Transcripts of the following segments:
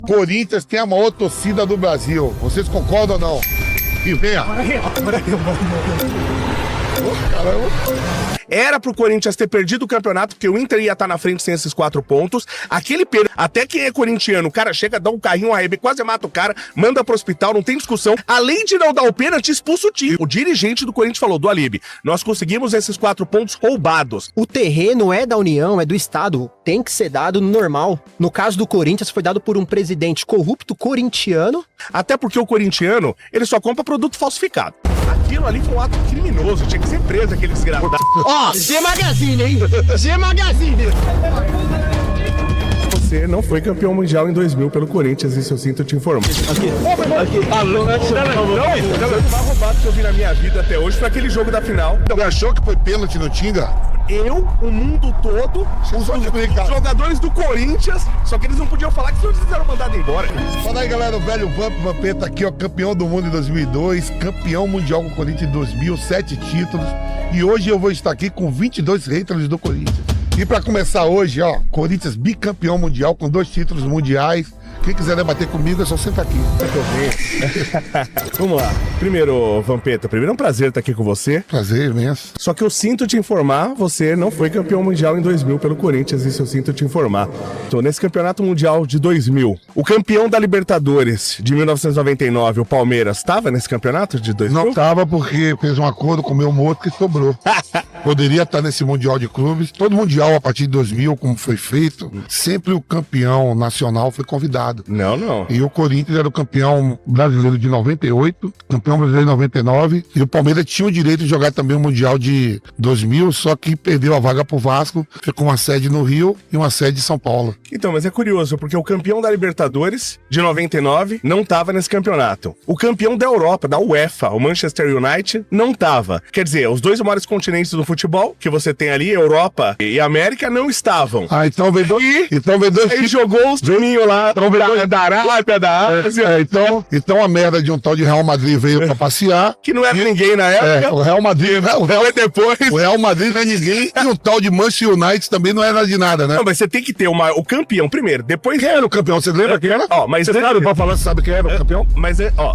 Corinthians tem a maior torcida do Brasil. Vocês concordam ou não? E venha. Era pro Corinthians ter perdido o campeonato, porque o Inter ia estar na frente sem esses 4 pontos. Aquele até quem é corintiano, o cara chega, dá um carrinho, quase mata o cara, manda pro hospital, não tem discussão. Além de não dar o pênalti, expulsa o time. O dirigente do Corinthians falou, do Alibe, nós conseguimos esses 4 pontos roubados. O terreno é da União, é do Estado, tem que ser dado no normal. No caso do Corinthians, foi dado por um presidente corrupto corintiano. Até porque o corintiano, ele só compra produto falsificado. Aquilo ali foi um ato criminoso, tinha que ser preso aquele desgraçado. Ó, G Magazine, hein? G Magazine! Você não foi campeão mundial em 2000 pelo Corinthians, isso eu sinto te informar. Aqui. Alô, O mais roubado que eu vi na minha vida até hoje foi aquele jogo da final. Você achou que foi pênalti no Tinga? O mundo todo, os jogadores do Corinthians, só que eles não podiam falar que eles fizeram mandado embora. Fala aí, galera, o velho Vampeta aqui, ó, campeão do mundo em 2002, campeão mundial com o Corinthians em 2000, 7 títulos. E hoje eu vou estar aqui com 22 haters do Corinthians. E pra começar hoje, ó, Corinthians bicampeão mundial com 2 títulos mundiais. Quem quiser debater comigo, é só sentar aqui. Vamos lá. Primeiro, Vampeta, primeiro é um prazer estar aqui com você. Prazer imenso. Só que eu sinto te informar, você não foi campeão mundial em 2000 pelo Corinthians, isso eu sinto te informar. Então, nesse campeonato mundial de 2000, o campeão da Libertadores de 1999, o Palmeiras, estava nesse campeonato de 2000? Não tava porque fez um acordo com o meu moto que sobrou. Poderia estar nesse Mundial de Clubes. Todo Mundial, a partir de 2000, como foi feito, sempre o campeão nacional foi convidado. Não. E o Corinthians era o campeão brasileiro de 98, campeão brasileiro de 99, e o Palmeiras tinha o direito de jogar também o Mundial de 2000, só que perdeu a vaga pro Vasco, ficou uma sede no Rio e uma sede em São Paulo. Então, mas é curioso, porque o campeão da Libertadores de 99 não tava nesse campeonato. O campeão da Europa, da UEFA, o Manchester United, não tava. Quer dizer, os 2 maiores continentes do futebol, que você tem ali, Europa e América, não estavam. Ah, então vem dois. Ele jogou os timinhos lá da Arábia, da Ásia. Então a merda de um tal de Real Madrid veio pra passear. Que não era ninguém na época. O Real Madrid, né? Depois. O Real Madrid não é ninguém. E o tal de Manchester United também não era de nada, né? Não, mas você tem que ter o campeão primeiro, depois... Quem era o campeão? Você lembra quem era? Mas você sabe, pra falar, você sabe quem era o campeão?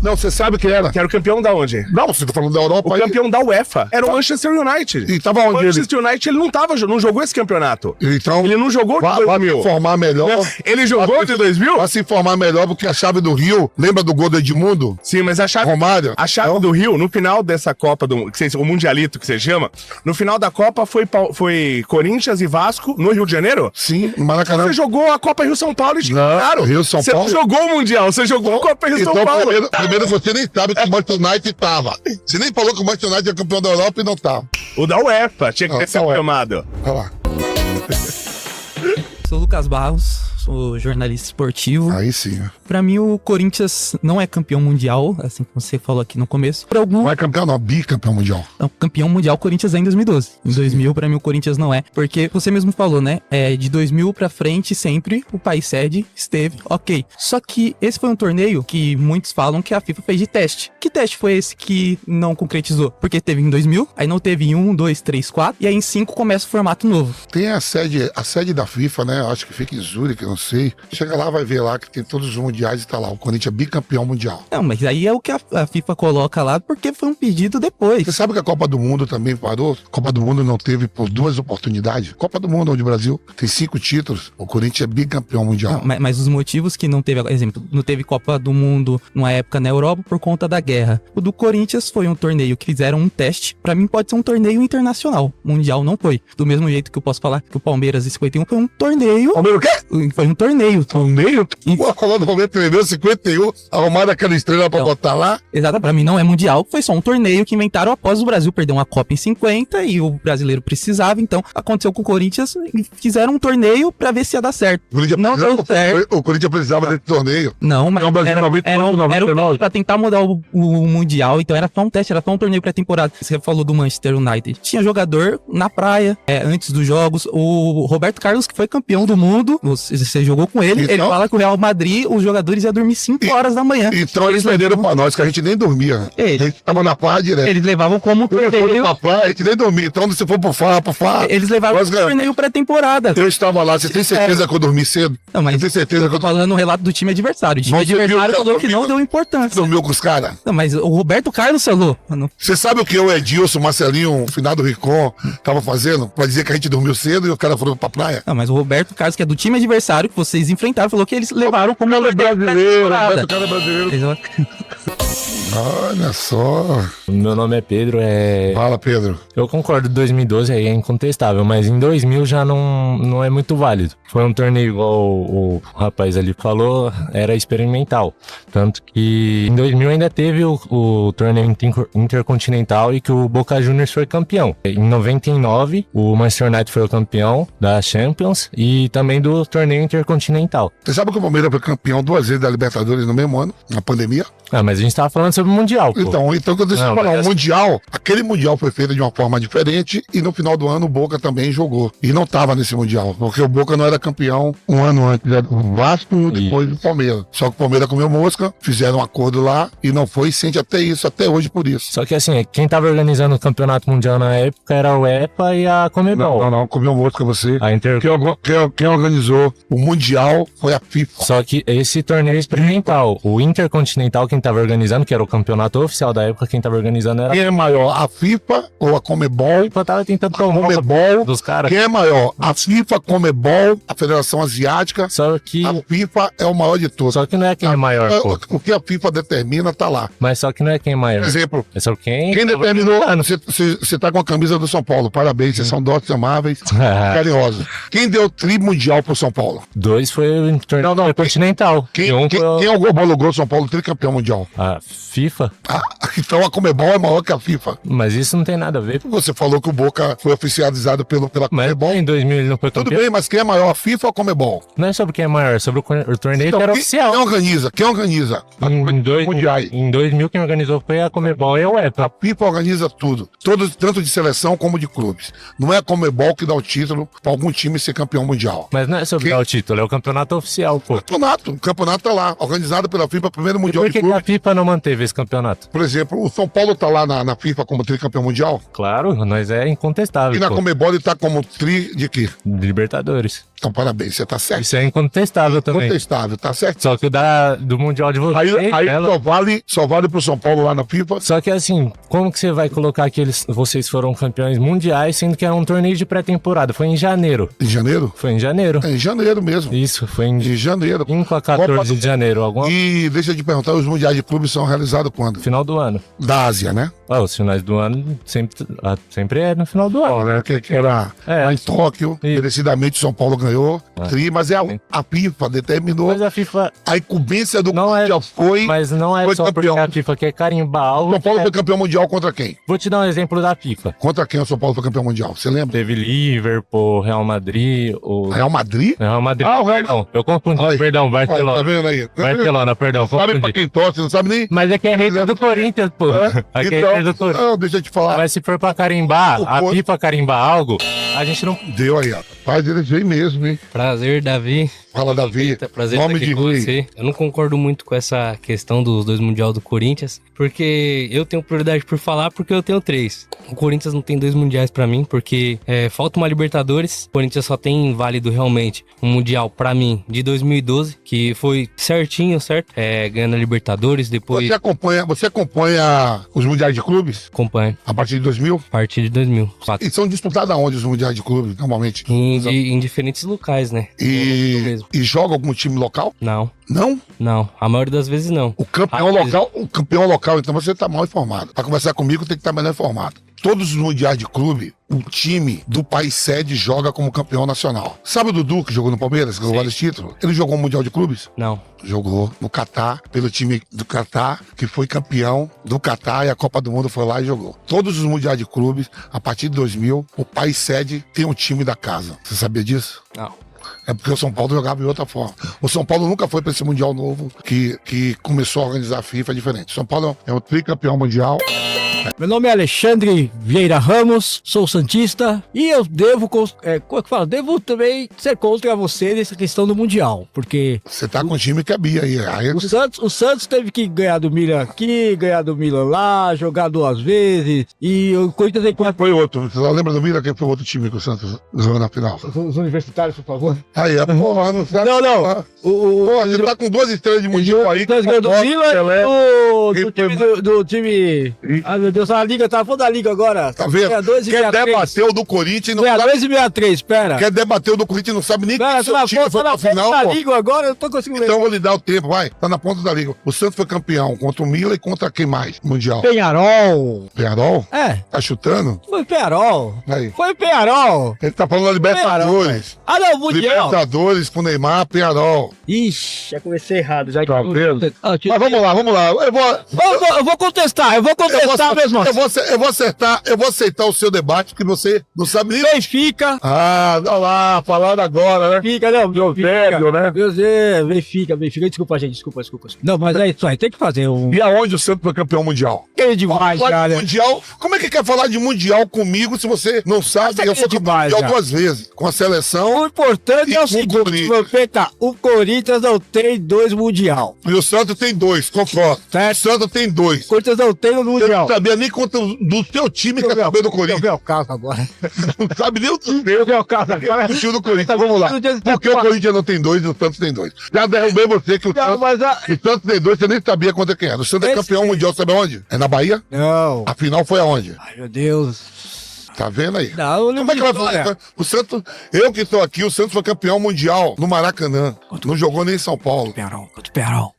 Não, você sabe quem era. Que era o campeão da onde? Não, você tá falando da Europa. O campeão da UEFA era o Manchester United. E tava onde o Manchester United, ele não jogou esse campeonato. Então, ele não jogou de 2000. Vai se informar melhor. Ele jogou de 2000? Vai se informar melhor, porque a chave do Rio, lembra do gol do Edmundo? Sim, mas a chave... Romário? A chave do Rio, no final dessa Copa, o Mundialito que você chama, no final da Copa foi Corinthians e Vasco no Rio de Janeiro? Sim, no Maracanã. Você jogou a Copa Rio-São Paulo e te ganharam. Rio-São Paulo? Você não jogou o Mundial, você jogou a Copa Rio-São Paulo. Primeiro você nem sabe que o Manchester United tava. Você nem falou que o Manchester United é campeão da Europa e não tava. O da UEFA tinha que ter sido chamado. Olha lá. Sou Lucas Barros, sou jornalista esportivo. Aí sim. Pra mim, o Corinthians não é campeão mundial, assim como você falou aqui no começo. Não é campeão, não, bicampeão mundial. Não, campeão mundial, o Corinthians é em 2012. Em 2000, pra mim, o Corinthians não é. Porque você mesmo falou, né? De 2000 pra frente, sempre o país sede esteve ok. Só que esse foi um torneio que muitos falam que a FIFA fez de teste. Que teste foi esse que não concretizou? Porque teve em 2000, aí não teve em 1, 2, 3, 4, e aí em 5 começa o formato novo. Tem a sede da FIFA, né? Acho que fica em Zurique, não sei. Chega lá, vai ver lá que tem todos os mundiais e tá lá. O Corinthians é bicampeão mundial. Não, mas aí é o que a FIFA coloca lá porque foi um pedido depois. Você sabe que a Copa do Mundo também parou? A Copa do Mundo não teve por 2 oportunidades. Copa do Mundo, onde o Brasil tem 5 títulos. O Corinthians é bicampeão mundial. Não, mas os motivos que não teve, exemplo, não teve Copa do Mundo numa época na Europa por conta da guerra. O do Corinthians foi um torneio que fizeram um teste. Pra mim pode ser um torneio internacional. Mundial não foi. Do mesmo jeito que eu posso falar que o Palmeiras em 51 foi um torneio. Palmeiras o quê? Foi um torneio. Torneio? Pô, falando do Palmeiras tremeu 51, arrumaram aquela estrela pra botar lá. Exato, pra mim não é mundial. Foi só um torneio que inventaram após o Brasil perder uma Copa em 50 e o brasileiro precisava. Então aconteceu com o Corinthians e fizeram um torneio pra ver se ia dar certo. Não deu certo. O Corinthians precisava desse torneio. Não, mas era um pra tentar mudar o mundial. Então era só um teste, era só um torneio pré-temporada. Você falou do Manchester United. Tinha jogador na praia, antes dos jogos. O Roberto Carlos, que foi campeão do mundo, você Você jogou com ele, ele Então- fala que o Real Madrid, os jogadores iam dormir 5 horas da manhã. Então eles venderam pra nós, que a gente nem dormia. Ele. A gente tava na praia direto. Eles levavam como Se for torneio. pra praia, a gente nem dormia. Então se for pro Fá, Eles levavam nós como ganhamos. torneio pré-temporada. Eu estava lá, você tem certeza que eu dormi cedo? Não, mas Você tem certeza que eu falando o relato do time adversário. O time Você viu adversário que eu falou que não dormi- deu importância. dormiu com os caras? Não, mas o Roberto Carlos falou. Mano, Você sabe o que o Edilson, Marcelinho, o finado Ricon, tava fazendo? Pra dizer que a gente dormiu cedo e os caras foram pra praia? não, mas o Roberto Carlos, que é do time adversário, que vocês enfrentaram, falou que eles levaram como Cara é brasileiro, o cara é brasileiro. Eles- Olha só. Meu nome é Pedro, Fala, Pedro. eu concordo, 2012 aí é incontestável, mas em 2000 já não é muito válido. Foi um torneio, igual o rapaz ali falou, era experimental. Tanto que em 2000 ainda teve o torneio intercontinental e que o Boca Juniors foi campeão. Em 99, o Manchester United foi o campeão da Champions e também do torneio intercontinental. Você sabe que o Palmeiras foi campeão 2 vezes da Libertadores no mesmo ano, na pandemia? Ah, mas a gente tava falando sobre o Mundial, pô. Então quando você Não, falar, mas o Mundial, aquele Mundial foi feito de uma forma diferente e no final do ano o Boca também jogou. E não tava nesse Mundial, porque o Boca não era campeão um ano antes, era o Vasco e depois do Palmeiras. Só que o Palmeiras comeu mosca, fizeram um acordo lá e não foi, e sente até isso, até hoje por isso. Só que assim, quem tava organizando o campeonato mundial na época era o EPA e a Comebol. Não, comeu mosca você. A Inter... Quem organizou o Mundial foi a FIFA. Só que esse torneio experimental, o Intercontinental, quem tava organizando, que era o campeonato oficial da época, quem tava organizando era Quem é maior, a FIFA ou a Comebol? eu tava tentando tomar Comebol. dos caras. Quem é maior, a FIFA, Comebol, a Federação Asiática? Só que A FIFA é o maior de todos. não é quem é maior, pô. O que a FIFA determina tá lá. Mas só que não é quem é maior. Por exemplo, É só quem determinou? Você tá com a camisa do São Paulo, parabéns, vocês são dotes amáveis, carinhosos. Quem deu tri mundial pro São Paulo? 2 foi o torneio Intercontinental. Quem, E um quem, foi o- quem homologou o São Paulo tricampeão mundial? a FIFA. Então a Comebol é maior que a FIFA. Mas isso não tem nada a ver. Você falou que o Boca foi oficializado pela Mas Comebol. em 2000 ele não foi Tudo campeão. bem, mas quem é maior, a FIFA ou a Comebol? Não é sobre quem é maior, é sobre o torneio Então, que era quem oficial. organiza? Quem organiza? Mundiais. Em 2000 quem organizou foi a Comebol e a UEFA. A FIFA organiza tudo, tanto de seleção como de clubes. Não é a Comebol que dá o título para algum time ser campeão mundial. Mas não é sobre dar o título, é o campeonato oficial, pô. O campeonato tá lá, organizado pela FIFA, primeiro E mundial por de que que clubes. a FIFA não manteve esse campeonato? Por exemplo, o São Paulo tá lá na FIFA como tricampeão mundial Claro, nós é incontestável, e na pô. Comebol ele tá como tri de quê? De Libertadores. Então parabéns, você tá certo. Isso é incontestável também. Contestável, tá certo. Só que o do Mundial de vocês, Aí ela- só vale pro São Paulo lá na FIFA. Só que assim, como que você vai colocar que vocês foram campeões mundiais, sendo que era um torneio de pré-temporada? Foi em janeiro. Em janeiro? Foi em janeiro. É em janeiro mesmo. Isso, foi em Em janeiro. 5 a 14 de janeiro, alguma E deixa eu te perguntar, os mundiais de clubes são realizados quando? final do ano. Da Ásia, né? Os finais do ano sempre é no final do ano. Ó, né? Que era É. lá em Tóquio, Isso. merecidamente São Paulo ganhou. Tri, mas a FIFA determinou Mas a FIFA a incumbência do Não é- já foi. Mas não é Foi só campeão. porque a FIFA quer carimbar algo. São Paulo É. foi campeão mundial contra quem? Vou te dar um exemplo da FIFA. Contra quem o São Paulo foi campeão mundial? Você lembra? Teve Liverpool, Real Madrid, o Real Madrid? Real Madrid. Ah, o Real- Não, eu confundi. Ai. Perdão, Olha, tá Barcelona. vendo aí? Barcelona, perdão, Sabe pra confundi. quem torce, não sabe nem? Mas é que é rei do Corinthians, pô. Aqui é rei do Então, Corinthians. não, deixa eu te falar. Mas se for pra carimbar, O a Cor- FIFA carimbar algo, a gente não. Deu aí, ó. Faz ele veio mesmo, hein? Prazer, Davi. Fala, Davi. Prazer Nome estar aqui de com rei. você. Eu não concordo muito com essa questão dos 2 Mundial do Corinthians, porque eu tenho prioridade por falar, porque eu tenho 3. O Corinthians não tem 2 mundiais pra mim, porque falta uma Libertadores. O Corinthians só tem válido realmente um Mundial pra mim de 2012, que foi certinho, certo? Ganhando a Libertadores, depois Você acompanha os mundiais de clubes acompanha a partir de 2000? a partir de 2004. E são disputados aonde os mundiais de clubes, normalmente? Em diferentes locais, né? No E, mesmo. e joga algum time local? Não, Não? não. A maioria das vezes não. O campeão Às vezes- local, então você tá mal informado. Para conversar comigo tem que estar melhor informado. Todos os mundiais de clube, o time do país sede joga como campeão nacional. Sabe o Dudu que jogou no Palmeiras, que ganhou vários títulos? Ele jogou o Mundial de Clubes? Não. Jogou no Catar, pelo time do Catar, que foi campeão do Catar e a Copa do Mundo foi lá e jogou. Todos os mundiais de clubes, a partir de 2000, o país sede tem um time da casa. Você sabia disso? Não. É porque o São Paulo jogava de outra forma. O São Paulo nunca foi para esse Mundial novo que começou a organizar a FIFA diferente. São Paulo é o tricampeão mundial. Meu nome é Alexandre Vieira Ramos, sou santista e eu devo, como é que fala? Devo também ser contra você nessa questão do Mundial, porque Você tá com um time que é Bia aí. o Santos teve que ganhar do Milan aqui, ganhar do Milan lá, jogar 2 vezes e o Corinthians tem quatro. Foi outro. Você lembra do Mira? Quem foi o outro time que o Santos ganhou na final? Os universitários, por favor. Aí, porra, não sabe. Não. Porra, você tá com 2 estrelas de Mundial aí. O Santos ganhou do Milan e do time. Ai, meu Deus, a liga tá falando da liga agora. Tá vendo? 62 e Quer 63. debater o do Corinthians e não 62 sabe. e 63, espera. Quer debater o do Corinthians e não sabe nem Cara, que seu tá time foi pra final, da pô. liga agora, eu tô conseguindo Então eu ler. vou lhe dar o tempo, vai. Tá na ponta da liga. O Santos foi campeão contra o Milan e contra quem mais? Mundial. Penharol. Penharol? É, Tá chutando? foi Penharol. Aí. Foi Penharol. Ele tá falando da Libertadores. Ah, não, Mundial. Libertadores com Neymar, Penharol. Ixi, já comecei errado. Já Tá vendo? Ah, Mas vamos lá. eu vou contestar mesmo. Eu vou aceitar o seu debate, porque você não sabe nem. Benfica. Ah, olha lá, falando agora, né? Benfica, não. Meu velho, né? Meu Deus, Benfica. Desculpa, gente, desculpa. Não, mas é isso aí, tem que fazer um... E aonde o Santos foi campeão mundial? Que demais, Falar de cara. mundial, como é que quer falar de mundial comigo se você não sabe? Mas é Eu fui que é campeão demais, mundial cara. 2 vezes, com a seleção O importante E é o com o seguinte, Corinthians. Vampeta, o Corinthians não tem 2 mundial, e o Santos tem 2, confronto. O certo? Santos tem 2. O Corinthians não tem um Você mundial. não sabia nem quanto do teu time quer saber do Eu Corinthians. vi o caso agora. Não sabe nem o teu Eu vi o caso agora. time do Corinthians. Vamos lá. Por que o Corinthians não tem 2 e o Santos tem 2? Já derrubei você que o Não, Santos, mas o Santos tem 2, você nem sabia quanto é que era. O Santos é Esse- campeão mundial, sabe aonde? É na Bahia? Não. A final foi aonde? Ai, meu Deus. Tá vendo aí? Não, Como é que vai falar? O Santos, eu que estou aqui, o Santos foi campeão mundial no Maracanã. Não jogou nem em São Paulo. Penharol.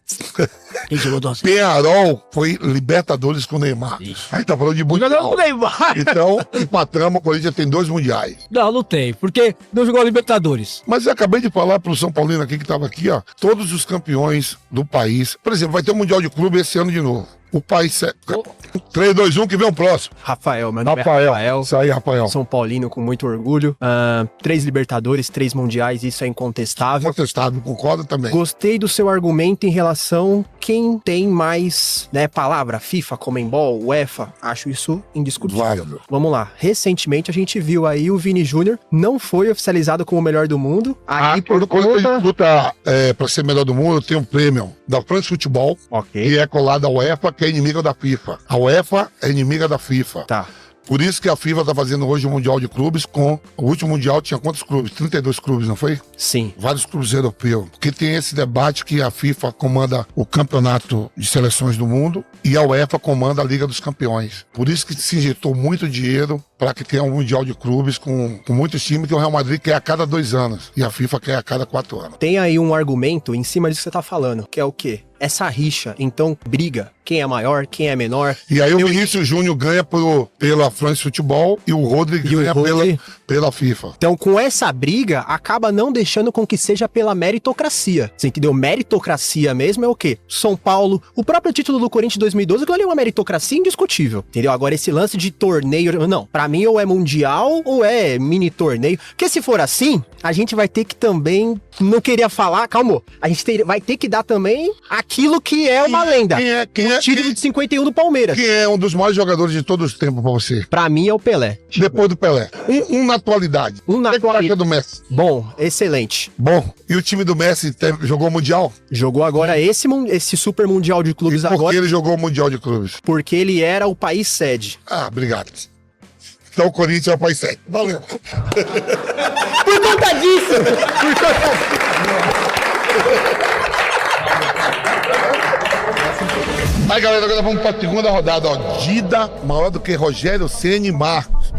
Quem jogou do Penharol foi Libertadores com o Neymar. Aí tá falando de mundial. Não Neymar. Então, empatamos, o Corinthians tem 2 mundiais. Não tem, porque não jogou a Libertadores. Mas eu acabei de falar pro São Paulino aqui que tava aqui, ó. Todos os campeões do país. Por exemplo, vai ter um Mundial de Clube esse ano de novo. O país. 3, 2, 1, que vem o próximo. Rafael, meu nome é Rafael. Rafael. Isso aí, Rafael. São Paulino com muito orgulho. 3 Libertadores, 3 Mundiais, isso é incontestável. Contestado, concordo também. Gostei do seu argumento em relação quem tem mais, né, palavra, FIFA, Conmebol, UEFA, acho isso indiscutível. Válido. Vamos lá, recentemente a gente viu aí o Vini Júnior não foi oficializado como o melhor do mundo, aí por Quando a gente conta... disputa pra ser melhor do mundo, tem um prêmio da France Futebol, Ok, que é colado à UEFA, que é inimiga da FIFA. A UEFA é inimiga da FIFA. tá. Por isso que a FIFA tá fazendo hoje o Mundial de Clubes com... O último Mundial tinha quantos clubes? 32 clubes, não foi? Sim. Vários clubes europeus. Porque tem esse debate que a FIFA comanda o campeonato de seleções do mundo e a UEFA comanda a Liga dos Campeões. Por isso que se injetou muito dinheiro para que tenha um Mundial de Clubes com muitos times, que o Real Madrid quer a cada 2 anos e a FIFA quer a cada 4 anos. Tem aí um argumento em cima disso que você tá falando, que é o quê? Essa rixa, então, briga. Quem é maior, quem é menor. E aí o Vinícius Júnior ganha pela France Futebol e o Rodrigo E o ganha Rodri- pela FIFA. Então, com essa briga, acaba não deixando com que seja pela meritocracia. Você entendeu? Meritocracia mesmo é o quê? São Paulo, o próprio título do Corinthians 2012, aquilo ali é uma meritocracia indiscutível. Entendeu? Agora, esse lance de torneio, não. Pra mim, ou é mundial ou é mini torneio. Porque se for assim, a gente vai ter que também, não queria falar, calma, a gente vai ter que dar também aquilo que é uma lenda. Título de 51 do Palmeiras. Quem é um dos maiores jogadores de todos os tempos pra você? Pra mim é o Pelé. Depois do Pelé. Um na atualidade. Um na O que você acha do Messi? Bom, excelente. Bom, e o time do Messi jogou o Mundial? Jogou agora esse Super Mundial de Clubes Por que agora, ele jogou o Mundial de Clubes? porque ele era o país sede. Ah, obrigado. Então o Corinthians é o país 7. Valeu. Por conta disso! Aí, galera, agora vamos pra segunda rodada, ó. Dida, maior do que Rogério Ceni e Marcos.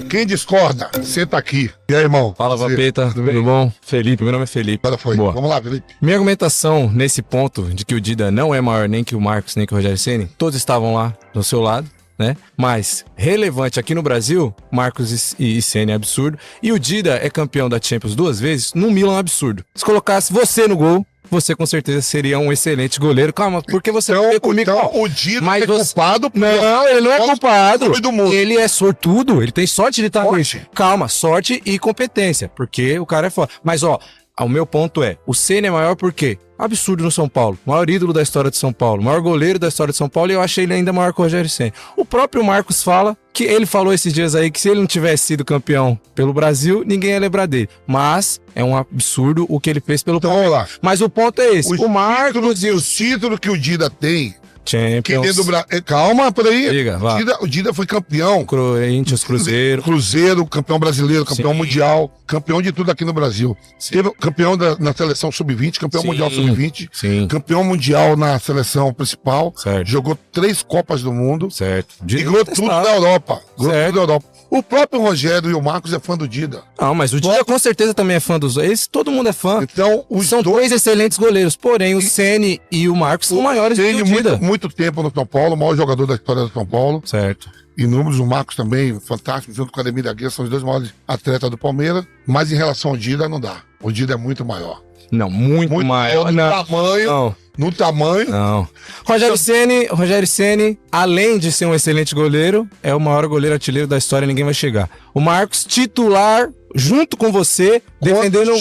Quem discorda, senta aqui. E aí, irmão? Fala, Você- Vampeta, tudo bom? Felipe, meu nome é Felipe. Agora foi. Boa. Vamos lá, Felipe. Minha argumentação nesse ponto de que o Dida não é maior nem que o Marcos, nem que o Rogério Ceni, todos estavam lá do seu lado, né? Mas relevante aqui no Brasil, Marcos e Ceni é absurdo. E o Dida é campeão da Champions 2 vezes, no Milan é absurdo. Se colocasse você no gol, você com certeza seria um excelente goleiro. Calma, porque você não veio comigo. Então, o Dida Mas é culpado por... Não, ele não é culpado. Do mundo. Ele é sortudo, ele tem sorte de estar com Sorte. isso. Calma, sorte e competência, porque o cara é foda. Mas ó, o meu ponto é, o Ceni é maior por quê? Absurdo no São Paulo, maior ídolo da história de São Paulo, maior goleiro da história de São Paulo, e eu achei ele ainda maior que o Rogério Ceni. O próprio Marcos fala que ele falou esses dias aí que se ele não tivesse sido campeão pelo Brasil, ninguém ia lembrar dele. Mas é um absurdo o que ele fez pelo Então vamos lá. Mas o ponto é esse, o Marcos E os títulos que o Dida tem... Que Champions, dentro do Brasil. Calma, peraí. Diga, vá. O Dida foi campeão. Corinthians, Cruzeiro. Cruzeiro, campeão brasileiro, campeão Sim. mundial, campeão de tudo aqui no Brasil. Teve campeão na seleção sub-20, campeão Sim. mundial sub-20, Sim, campeão mundial na seleção principal, certo, jogou 3 Copas do Mundo certo. e ganhou tudo da Europa. Ganhou Certo. tudo da Europa. O próprio Rogério e o Marcos é fã do Dida. Não, mas o Dida com certeza também é fã dos dois. Todo mundo é fã. Então, os São dois excelentes goleiros. Porém, o Ceni e o Marcos são maiores do que teve o Dida. muito tempo no São Paulo, o maior jogador da história do São Paulo. Certo. Em números, o Marcos também, fantástico, junto com a Ademir da Guia, são os 2 maiores atletas do Palmeiras. Mas em relação ao Dida, não dá. O Dida é muito maior. Não, muito maior. Maior no tamanho. Não. Rogério Ceni, além de ser um excelente goleiro, é o maior goleiro artilheiro da história, ninguém vai chegar. O Marcos, titular, junto com você, defendendo...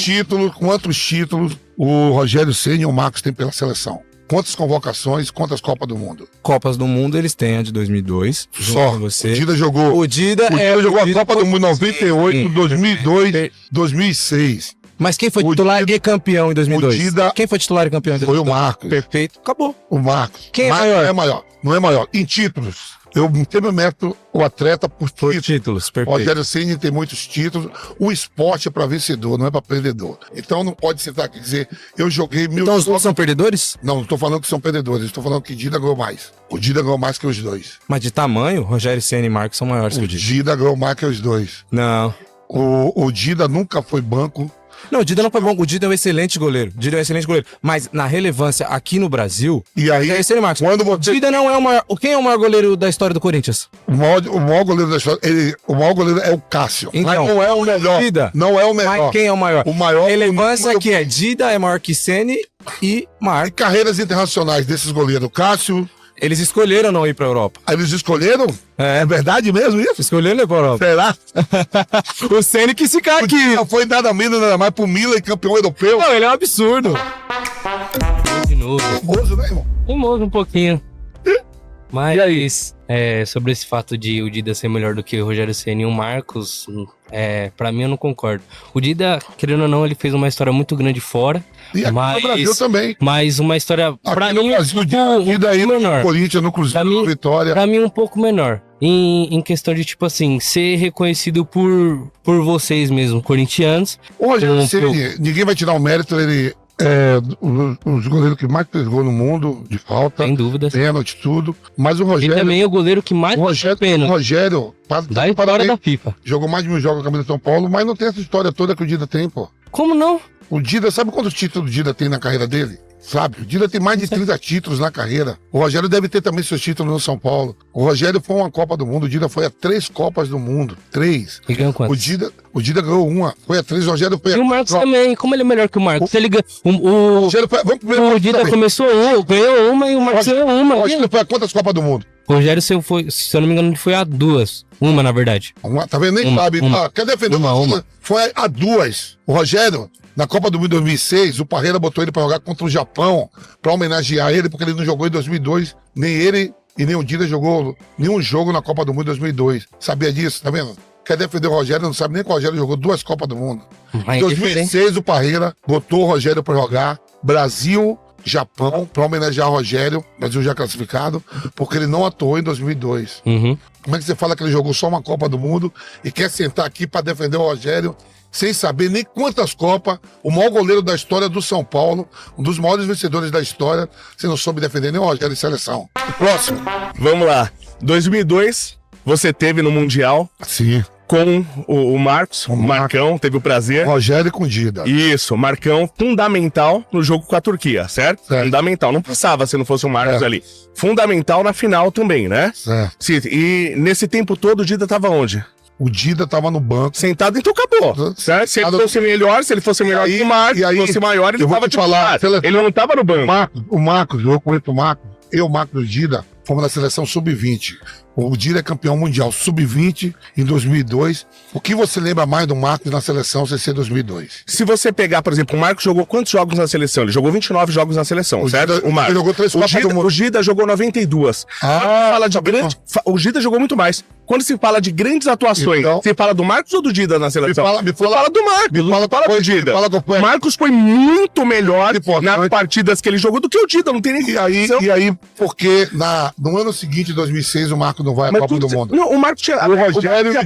Quantos títulos o Rogério Ceni e o Marcos têm pela seleção? Quantas convocações, quantas Copas do Mundo? Copas do Mundo, eles têm a de 2002, junto Só. com você. O Dida jogou, O Dida jogou a Copa do foi- Mundo 98, Sim. 2002, 2006. Mas quem foi O titular Dida- e campeão em 2002? o Dida- Quem foi titular e campeão em Foi o 2002? Marcos. Perfeito. Acabou. O Marcos. Quem é Marcos maior? Não é maior. Não é maior. Em títulos, eu sempre meto o atleta por Por títulos. títulos, O perfeito. Rogério Ceni tem muitos títulos. O esporte é para vencedor, não é para perdedor. Então não pode sentar aqui e dizer, eu joguei mil Então os jogos. outros são perdedores? Não estou falando que são perdedores, estou falando que Dida ganhou mais. O Dida ganhou mais que os dois. Mas de tamanho, Rogério Ceni e Marcos são maiores que O o Dida. Dida ganhou mais que os dois. Não. O Dida nunca foi banco. Não, o Dida não foi bom. O Dida é um excelente goleiro. O Dida é um excelente goleiro. Mas na relevância aqui no Brasil, E aí, é Ceni e Marcos. quando O você. Dida não é o maior. Quem é o maior goleiro da história do Corinthians? O maior goleiro da história. O maior goleiro é o Cássio. Então, mas não é o melhor. Dida. Não é o melhor. Mas quem é o maior? O maior. Relevância aqui é Dida é maior que Ceni e Em Marcos. carreiras internacionais desses goleiros, Cássio, Eles escolheram não ir pra Europa. aí eles escolheram? É. É verdade mesmo isso? Escolheram ir pra Europa. Será? O Ceni quis ficar aqui. Não foi nada menos, nada mais pro Milan, campeão europeu. Não, ele é um absurdo. De novo. Famoso, né, irmão? Teimoso um pouquinho. Mas, sobre esse fato de o Dida ser melhor do que o Rogério Ceni e o Marcos, pra mim eu não concordo. O Dida, querendo ou não, ele fez uma história muito grande fora. E aqui Mas- no Brasil também. Mas uma história, pra Aqui no mim, Brasil, um Dida aí pouco no menor. Corinthians, no Cruzeiro, Pra mim- no Vitória. Pra mim, um pouco menor. Em questão de, tipo assim, ser reconhecido por vocês mesmo, corintianos. O Rogério Um- Ceni, ninguém vai tirar o mérito, ele os goleiros que mais fez gol no mundo, de falta, Sem dúvidas. pênalti, tudo. Mas o Ele Rogério. também é o goleiro que mais O Rogério, pena da da história parabéns, da FIFA. jogou mais de 1000 jogos com a camisa de São Paulo, mas não tem essa história toda que o Dida tem, pô. Como não? O Dida, sabe quantos títulos o Dida tem na carreira dele? Sabe? O Dida tem mais de 30 títulos na carreira. O Rogério deve ter também seus títulos no São Paulo. O Rogério foi a uma Copa do Mundo, o Dida foi a 3 Copas do Mundo. 3. E ganhou quanto? O Dida ganhou uma, foi a 3, o Rogério foi a E o Marcos Copa. também. Como ele é melhor que o Marcos? Ele ganha, O Rogério foi, vamos primeiro. o Dida começou ganhou uma e o Marcos ganhou uma. O Rogério foi a quantas Copas do Mundo? O Rogério, se eu não me engano, ele foi a 2. Uma, na verdade. Uma, tá vendo? Nem Uma, sabe. uma. Ah, quer defender Uma. Foi a 2. O Rogério, na Copa do Mundo 2006, o Parreira botou ele pra jogar contra o Japão, pra homenagear ele, porque ele não jogou em 2002. Nem ele e nem o Dida jogou nenhum jogo na Copa do Mundo 2002. Sabia disso, tá vendo? Quer defender o Rogério, não sabe nem que o Rogério jogou 2 Copas do Mundo. Mas Em 2006, o Parreira botou o Rogério pra jogar Brasil, Japão, pra homenagear o Rogério, Brasil já classificado, porque ele não atuou em 2002. Uhum. Como é que você fala que ele jogou só uma Copa do Mundo e quer sentar aqui pra defender o Rogério sem saber nem quantas Copas, o maior goleiro da história do São Paulo, um dos maiores vencedores da história, você não soube defender nem o Rogério em seleção. O próximo. Vamos lá. 2002, você teve no Mundial Sim. com o Marcos, O Marcão, teve o prazer. Rogério com Dida. Isso, Marcão, fundamental no jogo com a Turquia, certo? Certo. Fundamental, não passava se não fosse o Marcos É. ali. Fundamental na final também, né? Certo. Sim, e nesse tempo todo o Dida tava onde? O Dida tava no banco. Sentado, então acabou. Certo? Se ele fosse melhor, que o Marcos, se fosse maior, ele eu vou tava te falar, Ele não tava no banco. O Marcos, eu conheço o Marcos. Eu, Marcos e o Dida, fomos na seleção sub-20. O Dida é campeão mundial sub-20 em 2002. O que você lembra mais do Marcos na seleção CC 2002? Se você pegar, por exemplo, o Marcos jogou quantos jogos na seleção? Ele jogou 29 jogos na seleção, certo? Dida, o Marcos. ele jogou 3 Copas do Mundo. O Dida jogou 92. Fala de grande, o Dida jogou muito mais. Quando se fala de grandes atuações, Então, você fala do Marcos ou do Dida na seleção? Me fala do Marcos. Fala do Dida. O Marcos foi muito melhor nas partidas que ele jogou do que o Dida, não tem nem E aí, porque no ano seguinte, 2006, o Marcos não vai à Copa do Mundo. Não, o Marcos tinha,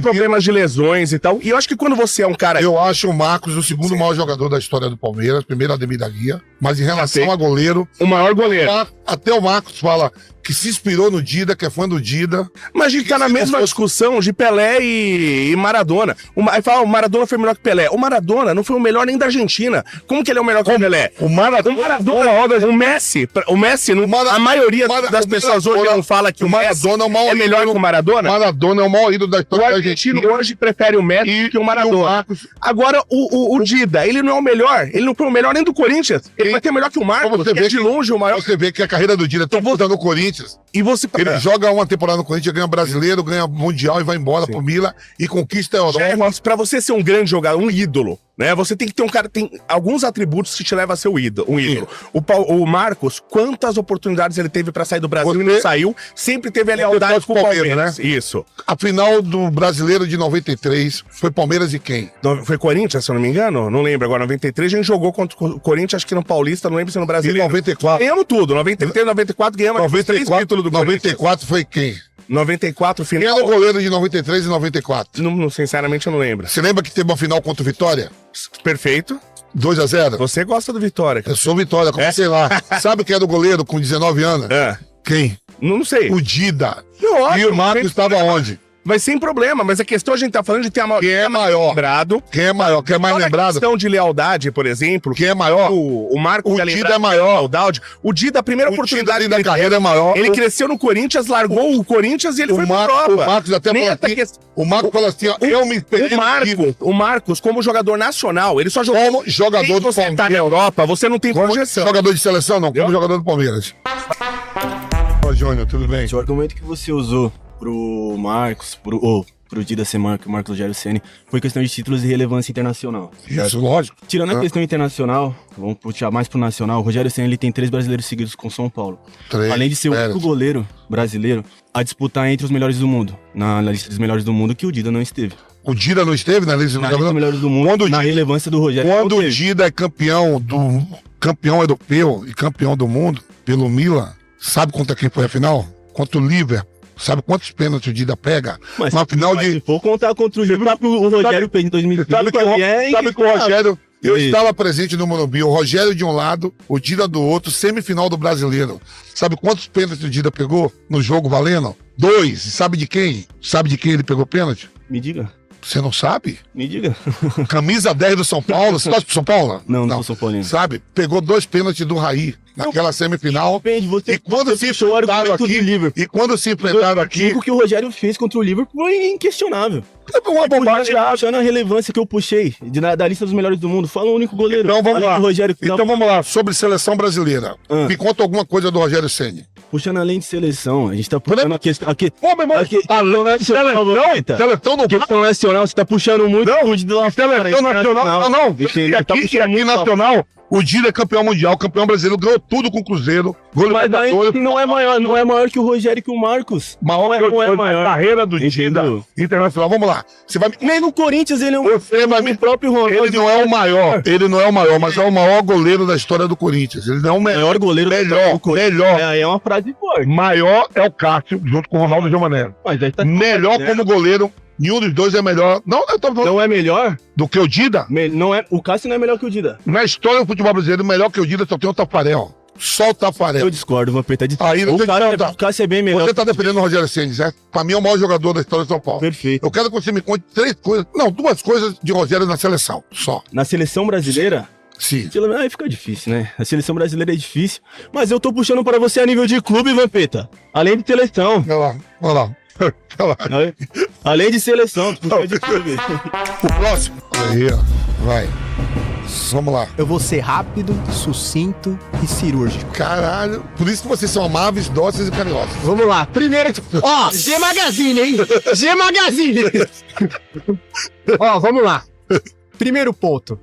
problemas de lesões e tal. E eu acho que quando você é um cara... Eu acho o Marcos o segundo maior jogador da história do Palmeiras, primeiro Ademir da Guia, mas em relação a goleiro... O maior goleiro. Até o Marcos fala que se inspirou no Dida, que é fã do Dida. Mas a gente tá na mesma discussão de Pelé e Maradona. Aí fala, o Maradona foi melhor que Pelé. O Maradona não foi o melhor nem da Argentina. Como que ele é o melhor que o Pelé? O Maradona, o Messi, a maioria das pessoas hoje não fala que o Maradona é melhor que o Maradona. O Maradona é o maior ídolo da história da Argentina. Hoje prefere o Messi que o Maradona. Agora, o Dida, ele não é o melhor. Ele não foi o melhor nem do Corinthians. Ele vai ter melhor que o Marcos, que é de longe o maior. Você vê que a carreira do Dida tá voltando no Corinthians. E você... Ele joga uma temporada no Corinthians, ganha brasileiro, ganha mundial e vai embora pro Milan e conquista a Europa. Pra você ser um grande jogador, um ídolo, né? Você tem que ter um cara, tem alguns atributos que te levam a ser um ídolo. O Marcos, quantas oportunidades ele teve pra sair do Brasil e não saiu, sempre teve a lealdade pro Palmeiras, né? Isso. A final do Brasileiro de 93 foi Palmeiras e quem? Foi Corinthians, se eu não me engano? Não lembro agora. 93 a gente jogou contra o Corinthians, acho que no Paulista, não lembro se no Brasileiro. Em 94. Ganhamos tudo. 93, 94 ganhamos 94 do 94 foi quem? 94 final. Quem era o goleiro de 93 e 94? Não, sinceramente eu não lembro. Você lembra que teve uma final contra o Vitória? Perfeito. 2-0. Você gosta do Vitória, cara. Eu sou Vitória, sei lá. Sabe quem era o goleiro com 19 anos? Quem? Não sei. O Dida. Lógico, e o Marcos estava onde? Mas sem problema, mas a questão a gente tá falando de ter a maior. Quem é maior? Lembrado. Quem é maior? Quem é mais lembrado? A questão de lealdade, por exemplo. Quem é maior? O Marcos. O Dida é maior. Lealdade. O Dida, a primeira oportunidade da carreira é maior. Ele cresceu no Corinthians, largou o Corinthians e ele foi pra Europa. O Marcos até falou assim, o Marcos falou assim, ó, eu me esperei. O Marcos, como jogador nacional, ele só jogou. Como jogador do Palmeiras. Você tá na Europa, você não tem projeção. Jogador de seleção, não. Como jogador do Palmeiras. Ó, Júnior, tudo bem? O argumento que você usou pro Marcos, pro Dida ser maior que o Marcos Rogério Ceni foi questão de títulos e relevância internacional. Isso, lógico. Tirando a questão internacional, vamos puxar mais pro nacional, o Rogério Ceni ele tem 3 brasileiros seguidos com São Paulo. Além de ser o único goleiro brasileiro a disputar entre os melhores do mundo, na lista dos melhores do mundo, que o Dida não esteve. O Dida não esteve na lista dos melhores do mundo, na relevância do Rogério. Quando o Dida é campeão europeu e campeão do mundo pelo Milan, sabe contra quem foi a final? Contra o Liverpool. Sabe quantos pênaltis o Dida pega? Mas na final se for contar contra o Liverpool, o Rogério fez em 2020. Sabe que o Rogério... Eu estava presente no Morumbi, o Rogério de um lado, o Dida do outro, semifinal do Brasileiro. Sabe quantos pênaltis o Dida pegou no jogo valendo? 2. Sabe de quem? Sabe de quem ele pegou pênalti? Me diga. Você não sabe? Me diga. Camisa 10 do São Paulo. Você torce pro São Paulo? Não sou São Paulino. Sabe? Pegou 2 pênaltis do Raí naquela semifinal. Depende, e quando se enfrentaram aqui... O que o Rogério fez contra o Liverpool foi inquestionável. É uma bobagem. Puxando a relevância que eu puxei da lista dos melhores do mundo. Fala o único goleiro. Então vamos lá. Rogério, então vamos lá. Sobre seleção brasileira. Me conta alguma coisa do Rogério Ceni. Puxando além de seleção, a gente tá puxando a questão aqui. Pô, meu irmão, seleção não. Questão nacional, você tá puxando muito. Não, seleção nacional. Não. Aqui nacional, o Dida é campeão mundial, campeão brasileiro, ganhou tudo com o Cruzeiro. Mas aí não é maior que o Rogério e que o Marcos. Não é maior. Carreira do Dida internacional. Vamos lá. Você vai... Nem no Corinthians ele é o próprio Ronaldo. Ele não é o maior. Ele não é o maior, mas é o maior goleiro da história do Corinthians. Ele não é o maior goleiro. Melhor. É uma frase forte. Maior é o Cássio, junto com o Ronaldo Giovanelli. Melhor como goleiro. Nenhum dos dois é melhor. Não é melhor do que o Dida? Não é, o Cássio não é melhor que o Dida. Na história do futebol brasileiro, melhor que o Dida só tem o Tafarel. Só o Tafarel. Eu discordo, vou apertar de aí, o Cássio é bem melhor. Você tá defendendo o Rogério Ceni, certo? Pra mim é o maior jogador da história de São Paulo. Perfeito. Eu quero que você me conte 2 coisas de Rogério na seleção, só. Na seleção brasileira? Sim. Aí fica difícil, né? A seleção brasileira é difícil. Mas eu tô puxando para você a nível de clube, Vampeta. Além de seleção. Olha lá. Além de seleção, de clube. O próximo. Aí, ó. Vai. Vamos lá. Eu vou ser rápido, sucinto e cirúrgico. Caralho. Por isso que vocês são amáveis, dóceis e carinhosos. Vamos lá. Primeiro. Ó, G Magazine, hein? G Magazine. Ó, vamos lá. Primeiro ponto.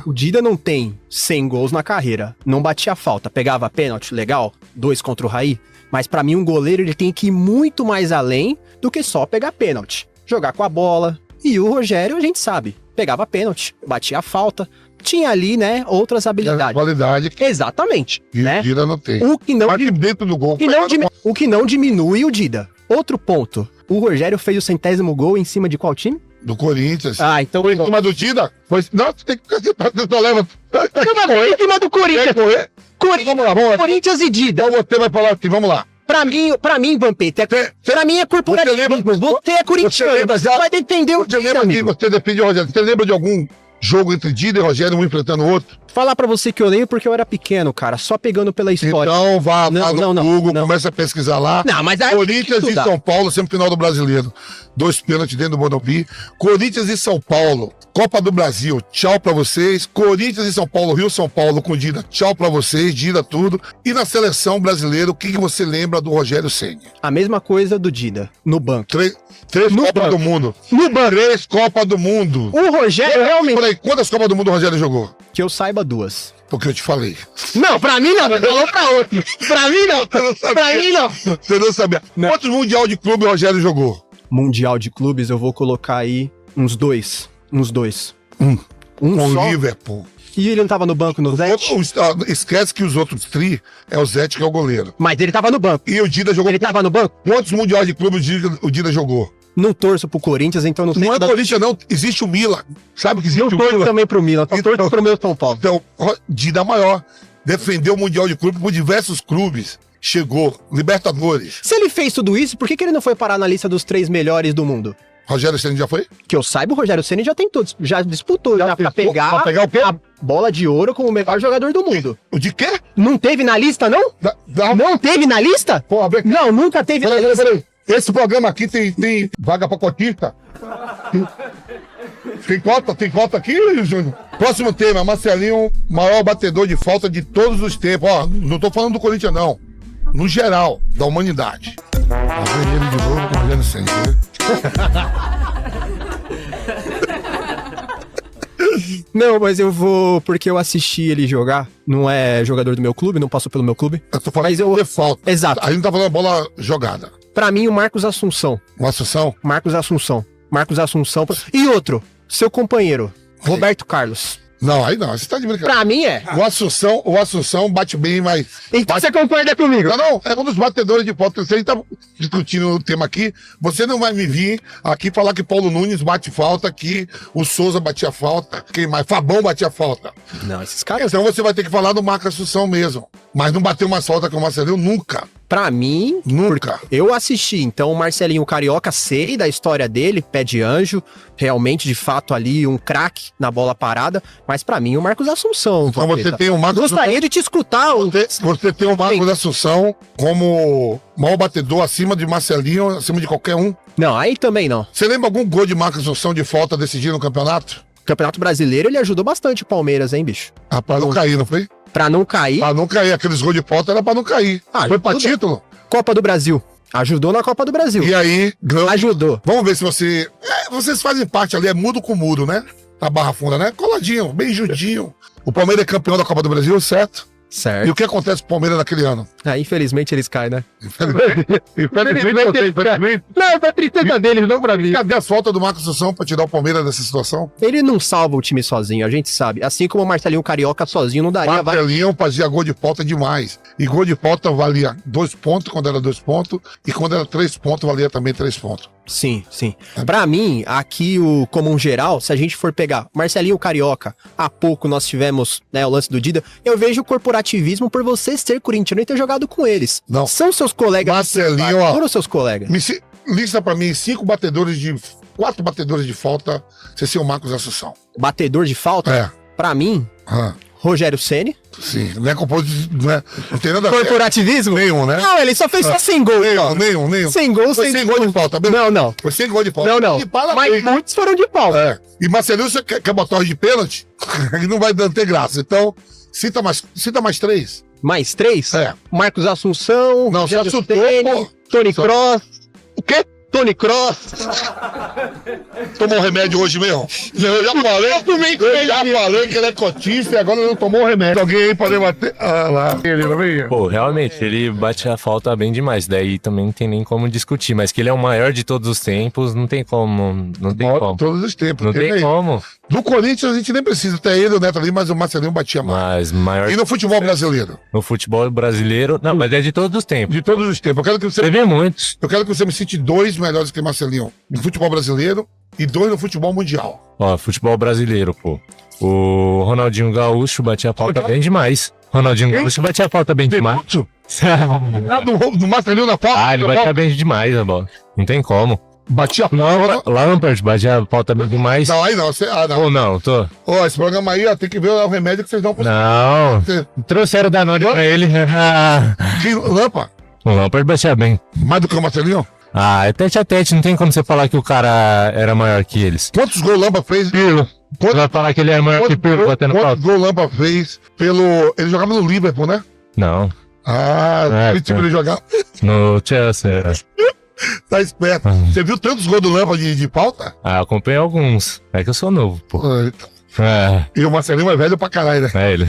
O Dida não tem 100 gols na carreira. Não batia falta. Pegava pênalti, legal. 2 contra o Raí. Mas pra mim, um goleiro ele tem que ir muito mais além do que só pegar pênalti. Jogar com a bola. E o Rogério, a gente sabe, pegava pênalti, batia falta. Tinha ali, né, outras habilidades. Qualidade. Exatamente, E né? o Dida não tem. O que não, Mas dentro do gol. o que não diminui o Dida. Outro ponto. O Rogério fez o 100º gol em cima de qual time? Do Corinthians. Ah, então... Foi em cima do Dida? Foi... Não, você tem que... Você só leva... Em cima do Corinthians. Vamos lá. Corinthians e Dida. Então você vai falar assim, vamos lá. Pra mim, Vampeta, pra mim é corporativismo. Você é corintiano, você vai defender o Você Dida, lembra que amigo. você defende o Rogério? Você lembra de algum jogo entre Dida e Rogério, um enfrentando o outro? Falar pra você que eu leio porque eu era pequeno, cara, só pegando pela história. Então vá lá no não, Google, não. começa a pesquisar lá. Não, mas aí Corinthians e São Paulo, semifinal do Brasileiro. 2 pênaltis dentro do Morumbi. Corinthians e São Paulo, Copa do Brasil, tchau pra vocês. Corinthians e São Paulo, Rio São Paulo com Dida, tchau pra vocês, Dida tudo. E na seleção brasileira, o que você lembra do Rogério Ceni? A mesma coisa do Dida, no banco. Três No Copas banco. do Mundo. No banco. 3 Copas do Mundo. O Rogério realmente... Peraí, quantas Copas do Mundo o Rogério jogou? Que eu saiba 2. Porque eu te falei. Não, pra mim não, falou pra outro. Pra mim não, pra mim não. Você não sabia. Quantos Mundial de Clube o Rogério jogou? Mundial de clubes, eu vou colocar aí uns 2. Uns 2. Com Um só? o Liverpool. E ele não tava no banco no Zé? Esquece que os outros é o Zete que é o goleiro. Mas ele tava no banco. E o Dida jogou. Ele tava no banco? Quantos mundiais de clube o Dida jogou? Não torço pro Corinthians, então não sei. Não é Corinthians, não. Existe o Milan. Sabe que existe Eu o torço Milan? também pro Milan, eu torço pro meu São Paulo. Então, Dida maior. Defendeu o Mundial de Clube por diversos clubes. Chegou. Libertadores. Se ele fez tudo isso, por que ele não foi parar na lista dos 3 melhores do mundo? Rogério Ceni já foi? Que eu saiba, o Rogério Ceni já tem todos, já disputou, já pra pegar, Pra pegar o quê? a bola de ouro como o melhor jogador do mundo. O de quê? Não teve na lista, não? Não teve na lista? Pô, vem aqui. Não, nunca teve na lista. Peraí. Esse programa aqui tem vaga pra cotista? Tem cota aqui, Júnior? Próximo tema, Marcelinho, maior batedor de falta de todos os tempos. Ó, não tô falando do Corinthians, não. No geral, da humanidade. Lá vem ele de novo com o Rogério Ceni, né? Não, mas eu vou, porque eu assisti ele jogar, não é jogador do meu clube, não passou pelo meu clube. Eu tô falando Mas eu- de falta. Exato. A gente tá falando bola jogada. Pra mim, o Marcos Assunção. Uma Assunção? Marcos Assunção. E outro, seu companheiro, Roberto Carlos. Não, aí não, você tá de brincadeira. Pra mim é. O Assunção bate bem, mas... Então você concorda comigo? Não, é um dos batedores de falta. Você tá discutindo o tema aqui. Você não vai me vir aqui falar que Paulo Nunes bate falta, que o Souza batia falta, quem mais? Fabão batia falta. Não, esses caras... Então você vai ter que falar do Marcos Assunção mesmo. Mas não bateu mais falta que o Marcelinho nunca. Pra mim, Nunca. eu assisti, então o Marcelinho Carioca, sei da história dele, pé de anjo, realmente, de fato, ali, um craque na bola parada, mas pra mim o Marcos Assunção. Então você tem o Marcos Gostaria de te escutar. Você tem o Marcos Assunção como maior batedor acima de Marcelinho, acima de qualquer um. Não, aí também não. Você lembra algum gol de Marcos Assunção de falta decidindo o campeonato? Campeonato Brasileiro, ele ajudou bastante o Palmeiras, hein, bicho? Ah, pra não cair, não foi? Pra não cair. Pra não cair. Aqueles gols de falta era pra não cair. Foi pra ajuda. título. Copa do Brasil. Ajudou na Copa do Brasil. E aí, ganhou. Ajudou. Vamos ver se você... vocês fazem parte ali, é mudo com mudo, né? Na Barra Funda, né? Coladinho, bem juntinho. O Palmeiras é campeão da Copa do Brasil, certo? E Certo. o que acontece com o Palmeiras naquele ano? Ah, infelizmente eles caem, né? Infelizmente. Não, foi tristeza deles, não pra mim. Cadê as faltas do Marcos Assunção pra tirar o Palmeiras dessa situação? Ele não salva o time sozinho, a gente sabe. Assim como o Marcelinho Carioca sozinho não daria. Marcelinho fazia gol de falta demais. E gol de falta valia 2 pontos quando era 2 pontos. E quando era 3 pontos, valia também 3 pontos. Sim, sim. Pra mim, aqui o comum geral, se a gente for pegar Marcelinho Carioca, há pouco nós tivemos, né, o lance do Dida, eu vejo o corporativismo por você ser corintiano e ter jogado com eles. Não. São seus colegas. Marcelinho, ó. Foram seus colegas. Lista pra mim 4 batedores de falta, sem ser o Marcos Assunção. Batedor de falta, É. pra mim, Rogério Ceni. Sim, não é composição, não tem nada a ver. Corporativismo? Nenhum, né? Não, ele só fez só 100 gols. Nenhum. Sem gol, Foi sem gol de falta, beleza? Não. Foi sem gol de falta. Não. E parabéns. Mas muitos foram de pau. É. E Marcelinho, você quer botar os de pênalti? Ele não vai ter graça. Então, cita mais 3. Mais 3? É. Marcos Assunção. Não, Rogério só Ceni, pô. Tony Só- Kroos. O quê? Tony Kroos. Tomou remédio hoje mesmo? Eu já falei que ele é cotista e agora não tomou remédio. Alguém aí pode bater. Ah lá. Ele não veio. Pô, realmente, ele bate a falta bem demais. Daí também não tem nem como discutir. Mas que ele é o maior de todos os tempos, não tem como. Não tem como. Todos os tempos. Não tem como. Do Corinthians a gente nem precisa ter ele, o Neto ali, mas o Marcelinho batia mais. Mas maior E no futebol brasileiro? no futebol brasileiro. Não, mas é de todos os tempos. De todos os tempos. Teve muitos. Eu quero que você me cite 2 melhores que Marcelinho no futebol brasileiro e 2 no futebol mundial. Ó, futebol brasileiro, pô. O Ronaldinho Gaúcho batia a falta bem demais. Ronaldinho Gaúcho batia a falta bem demais. Ah, do Marcelinho na falta? Ah, ele batia bem demais a bola. Não tem como. Batia a falta. Lampard batia a falta bem demais. Não, aí não. Não. Ou não, tô. Ó, esse programa aí, ó, tem que ver o remédio que vocês dão pra Não. você. Trouxeram da Danone pra ele. Que Lampa? O Lampard batia bem. Mais do que o Marcelinho? Ah, é tete a tete, não tem como você falar que o cara era maior que eles. Quantos gols o Lampa fez? Pirlo. Você vai falar que ele é maior que Pirlo batendo Quantos falta? gols o Lampa fez pelo... Ele jogava no Liverpool, né? Não. Ah, que time ele jogava? No Chelsea. Tá esperto. Você viu tantos gols do Lampa de falta? Ah, acompanhei alguns. É que eu sou novo, pô. E o Marcelinho é velho pra caralho, né? É ele.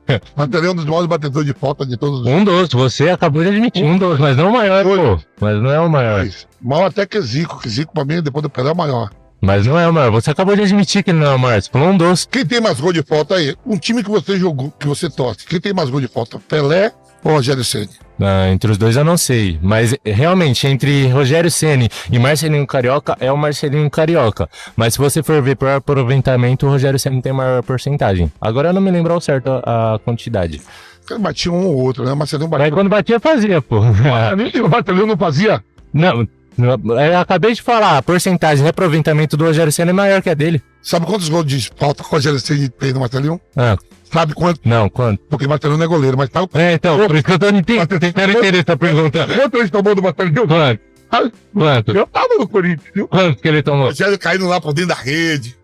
É. Marcelinho é um dos maiores batedores de falta de todos os... Um dos, você acabou de admitir. Um dos, mas não o maior, pô. Mas não é o maior. Mal até que Zico. Que Zico pra mim, depois do Pelé, é o maior. Mas não é o maior. Você acabou de admitir que ele não é o maior. Você falou um dos. Quem tem mais gol de falta aí? Um time que você jogou, que você torce. Quem tem mais gol de falta? Pelé ou Rogério Ceni? Ah, entre os dois eu não sei. Mas realmente, entre Rogério Ceni e Marcelinho Carioca, é o Marcelinho Carioca. Mas se você for ver por aproveitamento, o Rogério Ceni tem maior porcentagem. Agora eu não me lembro ao certo a quantidade. Ele batia um ou outro, né? Marcelinho batia. Mas quando batia, fazia, pô. O Marcelinho não fazia? Não, eu acabei de falar, a porcentagem de aproveitamento do Rogério Ceni é maior que a dele. Sabe quantos gols de falta o Rogério Ceni tem no Marcelinho? Ah, Sabe quanto? não, quanto? Porque o Marcelinho não é goleiro, mas tá... É, então, por isso que eu tô tentando entender essa pergunta. Quanto ele tomou do Marcelinho? Quanto? Eu tava no Corinthians, viu? Quanto que ele O tomou? Rogério caindo lá por dentro da rede.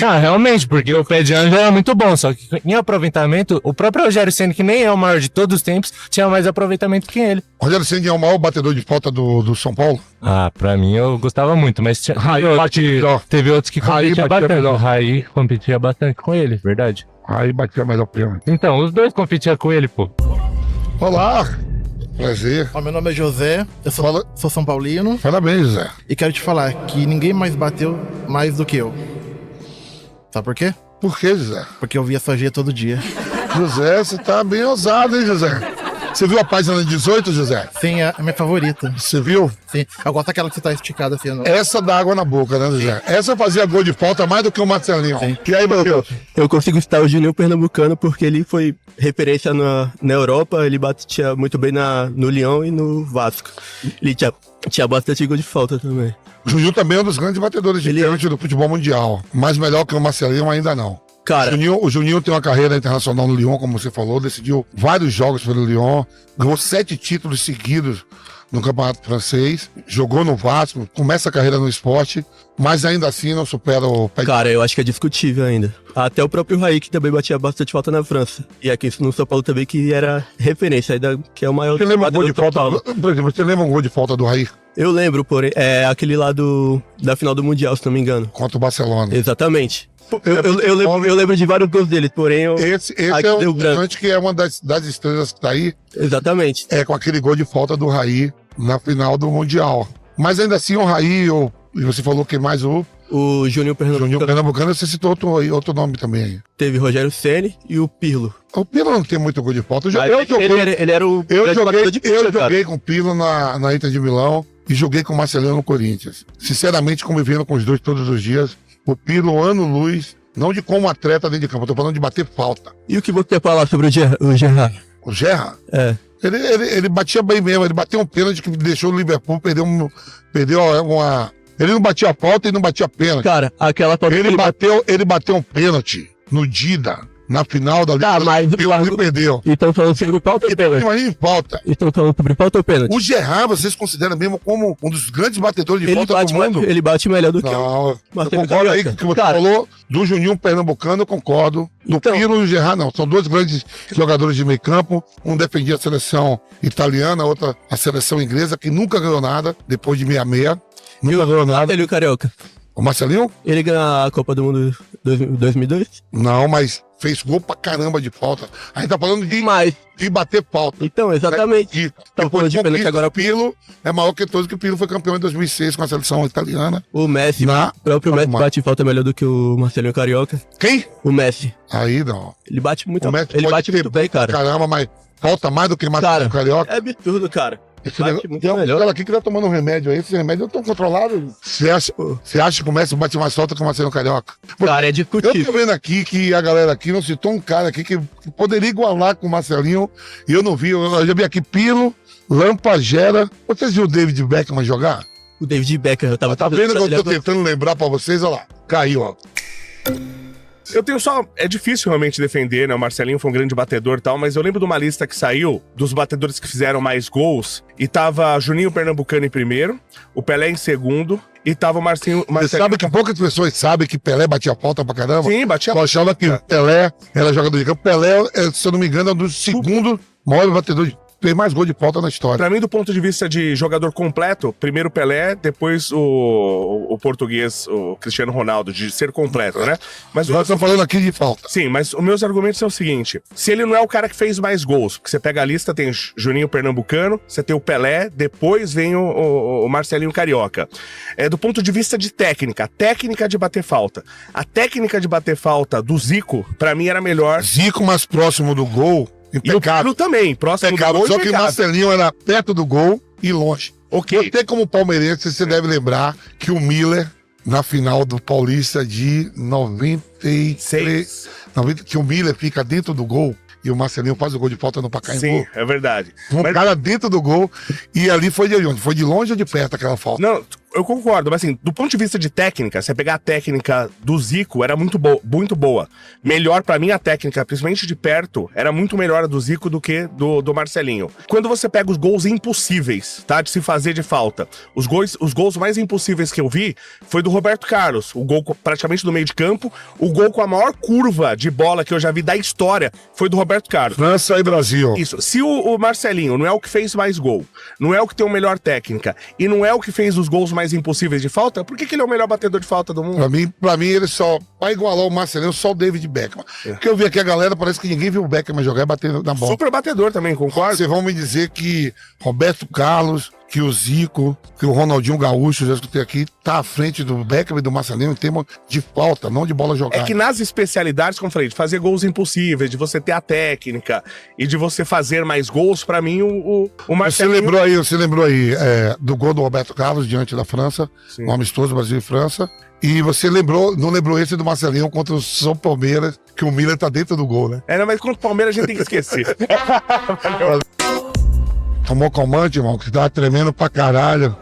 Ah, realmente, porque o pé de anjo era muito bom, só que em aproveitamento, o próprio Rogério Ceni, que nem é o maior de todos os tempos, tinha mais aproveitamento que ele. O Rogério Ceni é o maior batedor de falta do São Paulo? Ah, pra mim eu gostava muito, mas Raí bate melhor. teve outros que Raí competiam batia bastante. melhor. O Raí competia bastante com ele, verdade. Aí batia mais ao pênalti. Então, os dois competiam com ele, pô. Olá, prazer. Meu nome é José, eu sou São Paulino Parabéns, Zé. e quero te falar que ninguém mais bateu mais do que eu. Sabe por quê? Por que, José? Porque eu via sua Gia todo dia. José, você tá bem ousado, hein, José? Você viu a página 18, José? Sim, é a minha favorita. Você viu? Sim, eu gosto daquela que você tá esticada assim. Essa dá água na boca, né, José? Essa fazia gol de falta mais do que o Marcelinho. Sim. E aí, Matheus? Eu consigo citar o Juninho Pernambucano porque ele foi referência na Europa, ele batia muito bem no Lyon e no Vasco. Ele tinha bastante gol de falta também. O Juninho também é um dos grandes batedores de pênalti do futebol mundial. Mas melhor que o Marcelinho ainda não. Cara, O Juninho tem uma carreira internacional no Lyon, como você falou, decidiu vários jogos pelo Lyon, ganhou 7 títulos seguidos no Campeonato Francês, jogou no Vasco, começa a carreira no esporte, mas ainda assim não supera o pé. cara, eu acho que é discutível ainda. Até o próprio Raí, que também batia bastante falta na França. E aqui no São Paulo também, que era referência, ainda, que é o maior... Você lembra um gol de do São falta? Paulo. Por exemplo, você lembra um gol de falta do Raí Eu lembro, porém, é aquele lá da final do Mundial, se não me engano. contra o Barcelona? Exatamente. Eu lembro de vários gols dele, porém Esse aqui é o deu branco. gigante que é uma das estrelas que tá aí, Exatamente. é com aquele gol de falta do Raí na final do Mundial. Mas ainda assim o Raí, e você falou que mais o O Juninho Juninho Pernambucano, você citou outro nome também aí. Teve Rogério Ceni e o Pirlo. O Pirlo não tem muito gol de falta. Ele era o Eu grande batedor de falta, cara. joguei com o Pirlo na Inter de Milão e joguei com o Marcelinho no Corinthians. Sinceramente, convivendo com os dois todos os dias, o Pirlo, ano-luz, não de como atleta dentro de campo, eu tô falando de bater falta. E o que você fala sobre o Gerrard? O Gerrard, É. ele batia bem mesmo, ele bateu um pênalti que deixou o Liverpool, perdeu uma... Ele não batia falta e não batia pênalti. Cara, aquela falta Ele bateu um pênalti no Dida, na final da Tá, mas ele perdeu. Estão falando sobre falta ou pênalti? Imagina falta. Estão falando sobre falta ou pênalti? O Gerard, vocês consideram mesmo como um dos grandes batedores de falta do mundo? Ele bate melhor do que Não, o eu concordo aí com o que você falou do Juninho Pernambucano, eu concordo. Do Então, Pirlo e do Gerard, não. São dois grandes jogadores de meio campo. Um defendia a seleção italiana, a outra a seleção inglesa, que nunca ganhou nada, depois de 66. Nunca ganhou nada. Ele e o Carioca. O Marcelinho? Ele ganhou a Copa do Mundo 2002? Não, mas fez gol pra caramba de falta. A gente tá falando de bater falta. Então, exatamente. Tá falando de pênalti agora. O Pirlo é maior que todos, que o Pirlo foi campeão em 2006 com a seleção italiana. O Messi, o próprio Messi bate falta melhor do que o Marcelinho Carioca. Quem? O Messi. Aí não. Ele bate muito, ele bate muito bem, cara. Caramba, mas falta mais do que Marcelinho Carioca. É absurdo, cara. Tem um cara aqui que tá tomando um remédio aí, esse remédio eu tô controlado. Você acha que o Messi bate mais falta que o Marcelo Carioca? Cara, é discutível. Eu tô vendo aqui que a galera aqui não citou um cara aqui que poderia igualar com o Marcelinho, e eu não vi. Eu já vi aqui Pirlo, Lampa, Gera. Vocês viram o David Beckham jogar? O David Beckham, eu tava... Tá vendo que eu tô tentando lembrar pra vocês? Olha lá, caiu, ó. Eu tenho só... É difícil realmente defender, né? O Marcelinho foi um grande batedor e tal, mas eu lembro de uma lista que saiu dos batedores que fizeram mais gols, e tava Juninho Pernambucano em primeiro, o Pelé em segundo, e tava o Marcelinho... Você sabe que poucas pessoas sabem que Pelé batia falta pra caramba? Sim, batia falta. Eu achava que Pelé era jogador de campo. Pelé, se eu não me engano, é um dos segundos maiores batedores. Fez mais gol de falta na história. Pra mim, do ponto de vista de jogador completo, primeiro Pelé, depois o português, o Cristiano Ronaldo, de ser completo, né? Mas nós estamos falando aqui de falta. Sim, mas os meus argumentos são o seguinte: se ele não é o cara que fez mais gols, porque você pega a lista, tem Juninho Pernambucano, você tem o Pelé, depois vem o Marcelinho Carioca. Do ponto de vista de técnica de bater falta. A técnica de bater falta do Zico, pra mim, era melhor. Zico mais próximo do gol. E o Pirlo também, próximo do gol. Só que o Marcelinho era perto do gol e longe. Ok. Você, como palmeirense, você deve lembrar que o Miller, na final do Paulista de 96, que o Miller fica dentro do gol e o Marcelinho faz o gol de falta no Pacaembu. Sim, é verdade. Cara dentro do gol, e ali foi de onde? Foi de longe ou de perto aquela falta? Não, eu concordo, mas assim, do ponto de vista de técnica, você pegar a técnica do Zico, era muito boa. Melhor pra mim a técnica, principalmente de perto, era muito melhor a do Zico do que do Marcelinho. Quando você pega os gols impossíveis, tá, de se fazer de falta, os gols mais impossíveis que eu vi foi do Roberto Carlos, o gol praticamente do meio de campo, o gol com a maior curva de bola que eu já vi da história foi do Roberto Carlos. França e Brasil. Isso. Se o Marcelinho não é o que fez mais gol, não é o que tem a melhor técnica, e não é o que fez os gols mais impossíveis de falta, por que ele é o melhor batedor de falta do mundo? Pra mim ele só vai igualar o Marcelinho, só o David Beckham. Porque eu vi aqui a galera, parece que ninguém viu o Beckham jogar e bater na bola. Super batedor também, concordo? Vocês vão me dizer que Roberto Carlos, que o Zico, que o Ronaldinho Gaúcho, já escutei aqui, tá à frente do Beckham e do Marcelinho em termos de falta, não de bola jogada. É que nas especialidades, como eu falei, de fazer gols impossíveis, de você ter a técnica e de você fazer mais gols, pra mim o Marcelinho... Você lembrou aí do gol do Roberto Carlos diante da França, no amistoso Brasil e França, e você não lembrou esse do Marcelinho contra o São Palmeiras, que o Miller tá dentro do gol, né? Não, mas contra o Palmeiras a gente tem que esquecer. Tomou calmante, irmão, que tava tremendo pra caralho.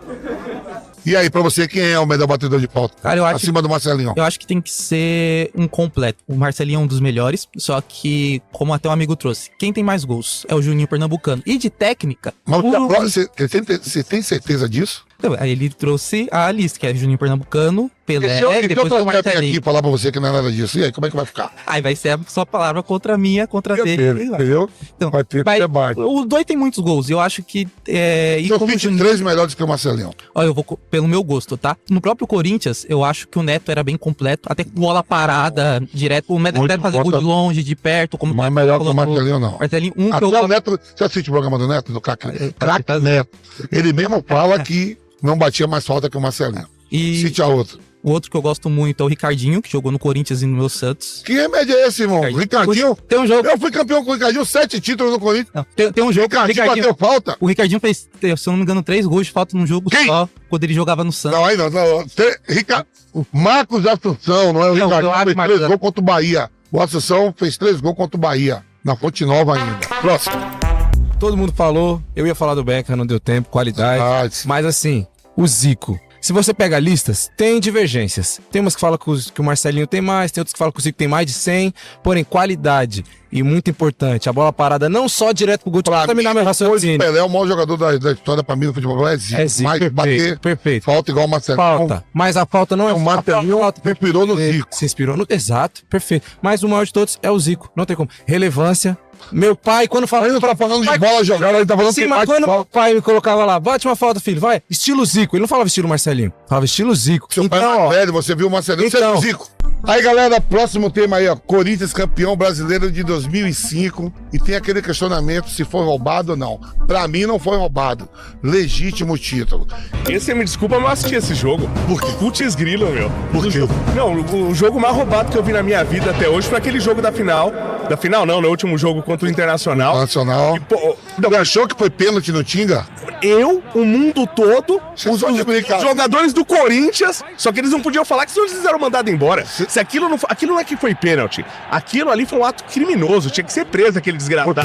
E aí, pra você, quem é o melhor batedor de falta? Cara, eu acho acima do Marcelinho. Eu acho que tem que ser um completo. O Marcelinho é um dos melhores, só que, como até um amigo trouxe, quem tem mais gols é o Juninho Pernambucano. E de técnica... Mas você tem certeza disso? Aí ele trouxe a lista, que é Juninho Pernambucano, Pelé, depois o Marcelinho. Aqui falar pra você que não é nada disso. E aí, como é que vai ficar? Aí vai ser a sua palavra contra a minha, contra dele. Entendeu? Então, vai ter debate. Os dois tem muitos gols. Eu acho que... Eu fiz três melhores que o Marcelinho. Olha, eu vou pelo meu gosto, tá? No próprio Corinthians, eu acho que o Neto era bem completo. Até bola parada, direto. O Neto deve fazer gol de longe, de perto. Como mas melhor que o Marcelinho, não. Marcelinho, até o Neto... Você assiste o programa do Neto? Do Craque Neto. Ele mesmo fala que não batia mais falta que o Marcelinho. E cite a outra. O outro que eu gosto muito é o Ricardinho, que jogou no Corinthians e no meu Santos. Que remédio é esse, irmão? Ricardinho? Tem um jogo... Eu fui campeão com o Ricardinho, 7 títulos no Corinthians. Não, tem um jogo... Ricardinho bateu falta. O Ricardinho fez, se eu não me engano, 3 gols de falta num jogo só, quando ele jogava no Santos. Não, aí não. Marcos Assunção, não é o Ricardinho, fez 3 gols contra o Bahia. O Assunção fez 3 gols contra o Bahia. Na Fonte Nova ainda. Próximo. Todo mundo falou, eu ia falar do Beckham, não deu tempo, qualidade. Mas assim, o Zico. se você pega listas, tem divergências. Tem umas que falam que o Marcelinho tem mais, tem outras que falam que o Zico tem mais de 100, porém qualidade e muito importante, a bola parada não só direto pro gol, pra terminar meu raciocínio. Pelé é o maior jogador da história pra mim no futebol, é Zico. É Zico, mas bater, perfeito. Falta igual o Marcelinho. Falta, mas a falta não é o Marcelinho se inspirou no Zico. Se inspirou no... Exato, perfeito. Mas o maior de todos é o Zico, não tem como. Relevância. Meu pai, quando falava... Ele não tá falando de bola jogada, ele tá falando que mas quando meu pai me colocava lá, bate uma falta, filho, vai, estilo Zico. Ele não falava estilo Marcelinho, falava estilo Zico. Seu pai é velho, você viu o Marcelinho, você viu o Zico. Aí, galera, próximo tema aí, ó. Corinthians campeão brasileiro de 2005. E tem aquele questionamento se foi roubado ou não. Pra mim, não foi roubado. Legítimo título. Esse, me desculpa, mas eu assisti esse jogo. Por quê? Putz grilo, meu. Por quê? Não, o jogo mais roubado que eu vi na minha vida até hoje foi aquele jogo da final. Da final não, no último jogo contra o Internacional. Nacional. Você achou que foi pênalti no Tinga? O mundo todo, os jogadores do Corinthians, só que eles não podiam falar que senão eles eram mandados embora. Se aquilo não é que foi pênalti, aquilo ali foi um ato criminoso, tinha que ser preso aquele desgraçado.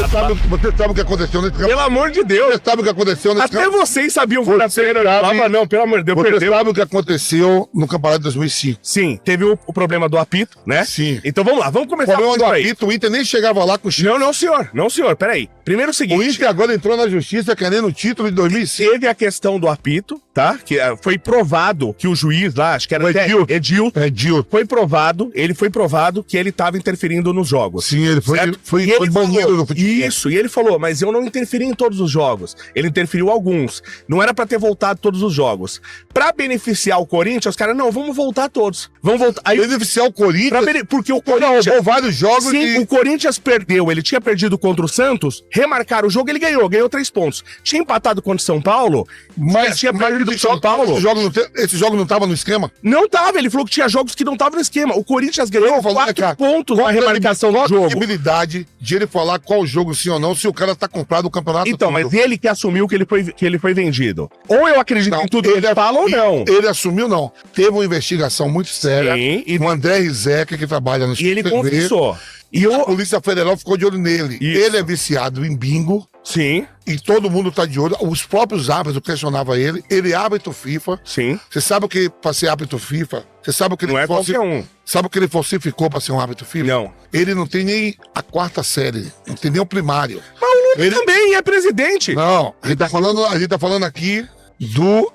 Você sabe o que aconteceu nesse campeonato? Pelo amor de Deus. Você sabe o que aconteceu nesse campeonato? Até vocês sabiam que era pênalti. Não, pelo amor de Deus, você sabe o que aconteceu no campeonato de 2005? Sim, teve o problema do apito, né? Sim. Então vamos lá, vamos começar. O problema do apito, o Inter nem chegava lá com o Chico. Não, senhor, peraí. Primeiro o seguinte... O Inter agora entrou na justiça querendo o título de 2005. Teve a questão do apito, tá? Que foi provado que o juiz lá, acho que era Edil. Ele foi provado que ele estava interferindo nos jogos. Sim, ele foi banido no futebol. Isso, e ele falou, mas eu não interferi em todos os jogos. Ele interferiu alguns. Não era pra ter voltado todos os jogos. Pra beneficiar o Corinthians, os caras, não, vamos voltar todos. Vamos voltar. Aí, beneficiar o Corinthians? Porque o Corinthians... roubou vários jogos. Sim, o Corinthians perdeu. Ele tinha perdido contra o Santos, remarcaram o jogo, ele ganhou 3 pontos. Tinha empatado contra o São Paulo, mas tinha perdido São Paulo. Esse jogo não tava no esquema? Não tava, ele falou que tinha jogos que não estavam no esquema. O Corinthians ganhou 4 pontos na remarcação do jogo. Qual a possibilidade de ele falar qual jogo sim ou não, se o cara tá comprado o campeonato então, todo? Mas ele que assumiu que ele foi vendido. Ou eu acredito em tudo que ele fala ou não. Ele assumiu, não. Teve uma investigação muito séria. Sim, e o André Rizek, que trabalha no e ele confessou. E a Polícia Federal ficou de olho nele. Isso. Ele é viciado em bingo. Sim. E todo mundo tá de olho. Os próprios árbitros questionavam ele. Ele é árbitro FIFA. Sim. Você sabe o que pra ser árbitro FIFA? Você sabe o que ele não é qualquer um. Sabe o que ele falsificou pra ser um árbitro FIFA? Não. Ele não tem nem a 4ª série. Não tem nem o primário. Mas o Lula também é presidente. Não. A gente tá falando aqui do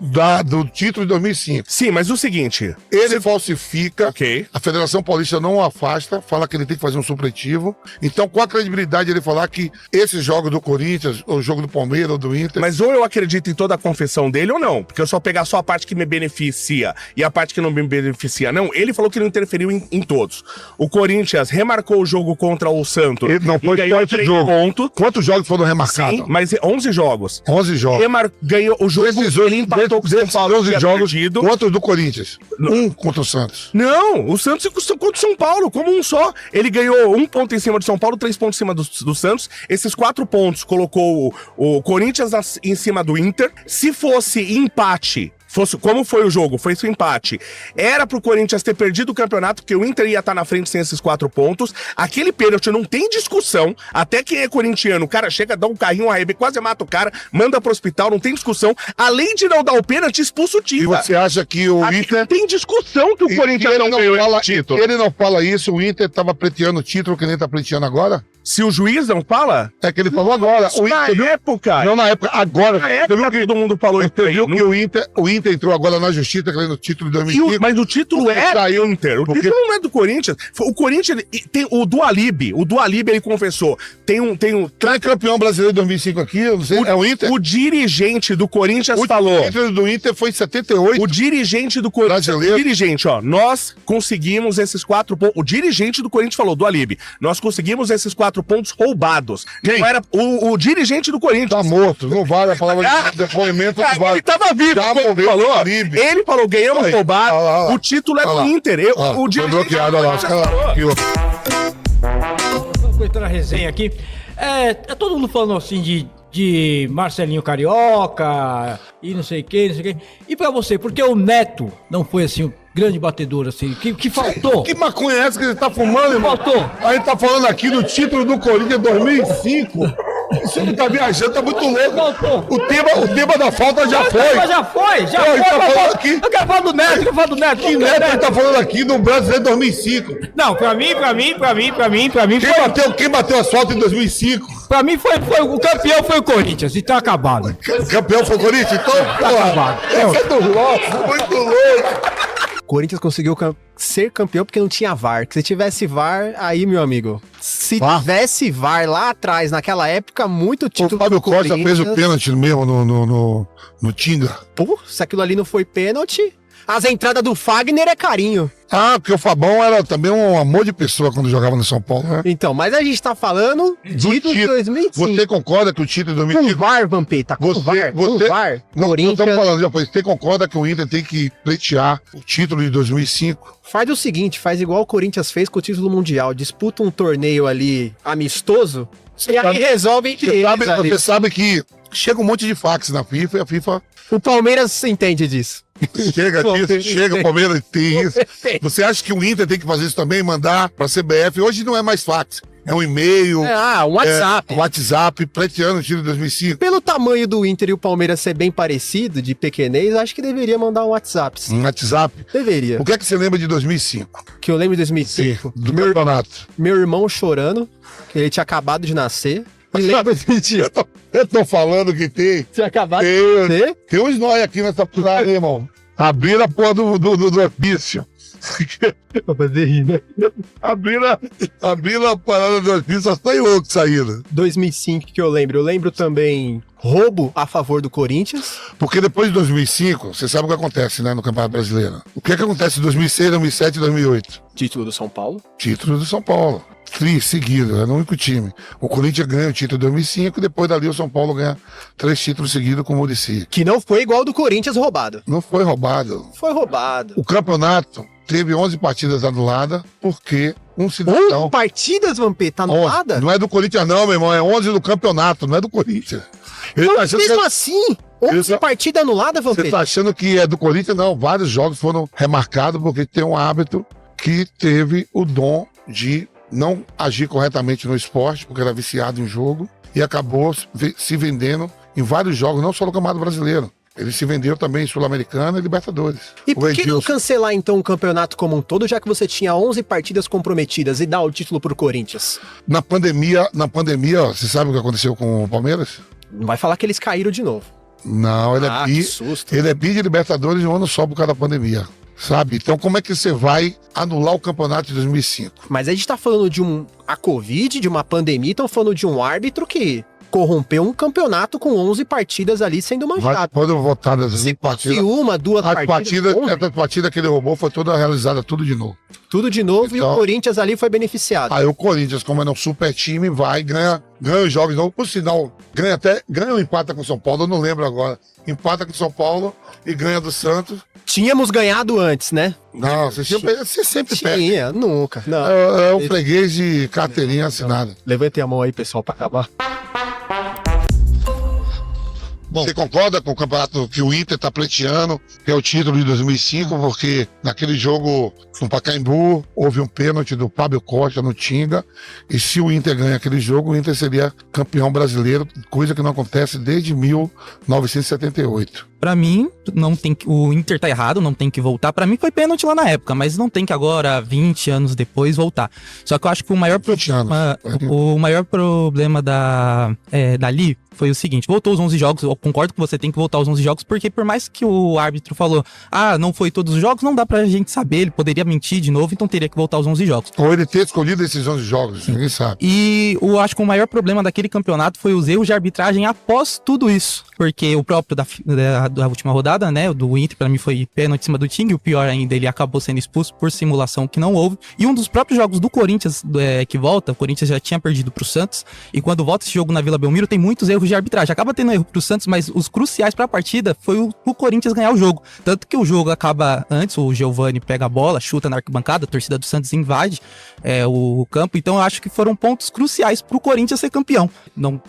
título de 2005. Sim, mas o seguinte... Ele falsifica, okay. A Federação Paulista não o afasta, fala que ele tem que fazer um supletivo. Então, qual a credibilidade ele falar que esses jogos do Corinthians, ou o jogo do Palmeiras, ou do Inter... Mas ou eu acredito em toda a confissão dele ou não, porque eu só pegar só a parte que me beneficia e a parte que não me beneficia. Não, ele falou que não interferiu em todos. O Corinthians remarcou o jogo contra o Santos. Ele não foi ganhou 3 pontos. Quantos jogos foram remarcados? Sim, mas 11 jogos. 11 jogos. Ganhou o jogo... Ele empatou com o São Paulo, 11 jogos contra o do Corinthians. Um contra o Santos. Não, o Santos contra o São Paulo, como um só. Ele ganhou 1 ponto em cima do São Paulo, 3 pontos em cima do Santos. Esses 4 pontos colocou o Corinthians em cima do Inter. Se fosse empate... Como foi o jogo? Foi esse empate. Era pro Corinthians ter perdido o campeonato, porque o Inter ia estar na frente sem esses 4 pontos. Aquele pênalti não tem discussão. Até quem é corintiano, o cara chega, dá um carrinho, arrebenta, quase mata o cara, manda pro hospital, não tem discussão. Além de não dar o pênalti, expulsa o Tinga. E você acha que o Inter... Tem discussão que o Corinthians não ganhou esse título. Ele não fala isso, o Inter tava pleiteando o título que nem tá pleiteando agora? Se o juiz não fala? É que ele falou agora. Na época. Não, na época, agora. Na época que todo mundo falou isso. Você viu que o Inter entrou agora na justiça querendo o título de 2005. Mas o título é do Inter. O título não é do Corinthians. O Corinthians tem o do Alib. O do Alib ele confessou. Tem um campeão brasileiro de 2005 aqui, eu não sei, é o Inter? O dirigente do Corinthians falou. O título do Inter foi em 78. O dirigente do Corinthians. Brasileiro. O dirigente, ó. Nós conseguimos esses 4 pontos. O dirigente do Corinthians falou, do Alib. Nós conseguimos esses 4 pontos roubados. Quem? Não era o dirigente do Corinthians. Tá morto, não vale a palavra de depoimento. Não vale. Ele tava vivo. Já morreu, falou. Ele falou, ganhamos roubado. O título é do Inter. O dirigente bloqueado, olha lá. Coitando a resenha aqui. Tá todo mundo falando assim de Marcelinho Carioca e não sei o que. E pra você, porque o Neto não foi assim grande batedor, assim, que faltou? Que maconha é essa que você tá fumando, irmão? Faltou. A gente tá falando aqui do título do Corinthians 2005. Você não tá viajando, tá muito louco. O tema da falta já foi. Já foi. Tá falando aqui. Eu quero falar do Neto, Que Neto ele tá falando aqui no Brasileiro 2005. Não, pra mim. Quem bateu as faltas em 2005? Pra mim foi o campeão foi o Corinthians e tá acabado. O campeão foi o Corinthians? Então, porra, é do louco, muito louco. Corinthians conseguiu ser campeão porque não tinha VAR. Se tivesse VAR, aí, meu amigo. Se tivesse VAR lá atrás, naquela época, muito título. O Fábio Costa fez o pênalti mesmo no Tinga. Pô, se aquilo ali não foi pênalti, as entradas do Fagner é carinho. Ah, porque o Fabão era também um amor de pessoa quando jogava no São Paulo, né? Então, mas a gente tá falando de 2005. Você concorda que o título de 2005... Com VAR, Vampeta, com VAR. Não, Corinthians... estamos falando, já foi. Você concorda que o Inter tem que pleitear o título de 2005? Faz o seguinte, faz igual o Corinthians fez com o título mundial. Disputa um torneio ali amistoso e aí resolve entre eles. Você sabe que chega um monte de fax na FIFA e a FIFA... O Palmeiras entende disso. Chega, o Palmeiras tem isso. Você acha que o Inter tem que fazer isso também, mandar pra CBF? Hoje não é mais fax, é um e-mail. Um WhatsApp. WhatsApp, pleiteando o título de 2005. Pelo tamanho do Inter e o Palmeiras ser bem parecido, de pequenez, acho que deveria mandar um WhatsApp. Um WhatsApp? Deveria. O que é que você lembra de 2005? Que eu lembro de 2005? Do meu campeonato. Meu irmão chorando, que ele tinha acabado de nascer. Eu tô falando que tem. Tinha acabado de nascer? Tem uns nós aqui nessa praia, irmão. Abriram a porra do hospício. Pra fazer rir, né? Abriram a parada do hospício, só tem louco saindo. 2005 que eu lembro. Eu lembro também roubo a favor do Corinthians. Porque depois de 2005, você sabe o que acontece, né, no Campeonato Brasileiro. O que acontece em 2006, 2007 e 2008? Título do São Paulo. Título do São Paulo. Seguido, é o único time. O Corinthians ganha o título em 2005 e depois dali o São Paulo ganha 3 títulos seguidos com o Muricy. Que não foi igual ao do Corinthians roubado. Não foi roubado. Foi roubado. O campeonato teve 11 partidas anuladas porque um cidadão... 11 partidas, Vampeta, anulada? Não é do Corinthians não, meu irmão, é 11 do campeonato, não é do Corinthians. Mas mesmo assim, 11 partidas anuladas, Vampeta? Você tá achando que é do Corinthians? Não, vários jogos foram remarcados porque tem um árbitro que teve o dom de não agir corretamente no esporte, porque era viciado em jogo, e acabou se vendendo em vários jogos, não só no Campeonato Brasileiro. Ele se vendeu também em Sul-Americana e Libertadores. E por que não cancelar então o campeonato como um todo, já que você tinha 11 partidas comprometidas e dar o título pro Corinthians? Na pandemia, você sabe o que aconteceu com o Palmeiras? Não vai falar que eles caíram de novo. Não, ele é bi de Libertadores um ano só por causa da pandemia. Sabe? Então como é que você vai anular o campeonato de 2005? Mas a gente tá falando de a Covid, de uma pandemia, estão falando de um árbitro que corrompeu um campeonato com 11 partidas ali sendo manchado. Quando votar nessas partidas... Duas partidas... Essa partida que ele roubou foi toda realizada tudo de novo. Tudo de novo então, e o Corinthians ali foi beneficiado. Aí o Corinthians, como é um super time, vai, ganha os jogos. Não, por sinal, ganha ou empata com o São Paulo, eu não lembro agora. Empata com o São Paulo e ganha do Santos. Tínhamos ganhado antes, né? Não, você sempre perde. Tinha, nunca. Não. É um freguês de carteirinha assinada. Levantem a mão aí, pessoal, pra acabar. Bom, você concorda com o campeonato que o Inter tá pleiteando, que é o título de 2005, porque naquele jogo no Pacaembu houve um pênalti do Fábio Costa no Tinga, e se o Inter ganha aquele jogo, o Inter seria campeão brasileiro, coisa que não acontece desde 1978. Pra mim, o Inter tá errado, não tem que voltar. Pra mim foi pênalti lá na época, mas não tem que agora, 20 anos depois, voltar. Só que eu acho que o maior problema dali foi o seguinte, voltou os 11 jogos, eu concordo que você tem que voltar os 11 jogos, porque por mais que o árbitro falou, não foi todos os jogos, não dá pra gente saber, ele poderia mentir de novo, então teria que voltar os 11 jogos. Ou ele ter escolhido esses 11 jogos, ninguém sabe. E eu acho que o maior problema daquele campeonato foi os erros de arbitragem após tudo isso, porque o próprio da última rodada, né, do Inter, pra mim foi pênalti em cima do Tinga, e o pior ainda, ele acabou sendo expulso por simulação que não houve, e um dos próprios jogos do Corinthians que volta, o Corinthians já tinha perdido pro Santos, e quando volta esse jogo na Vila Belmiro tem muitos erros de arbitragem, acaba tendo erro pro Santos, mas os cruciais pra partida foi o Corinthians ganhar o jogo, tanto que o jogo acaba antes, o Giovani pega a bola, chuta na arquibancada, a torcida do Santos invade o campo, então eu acho que foram pontos cruciais pro Corinthians ser campeão, não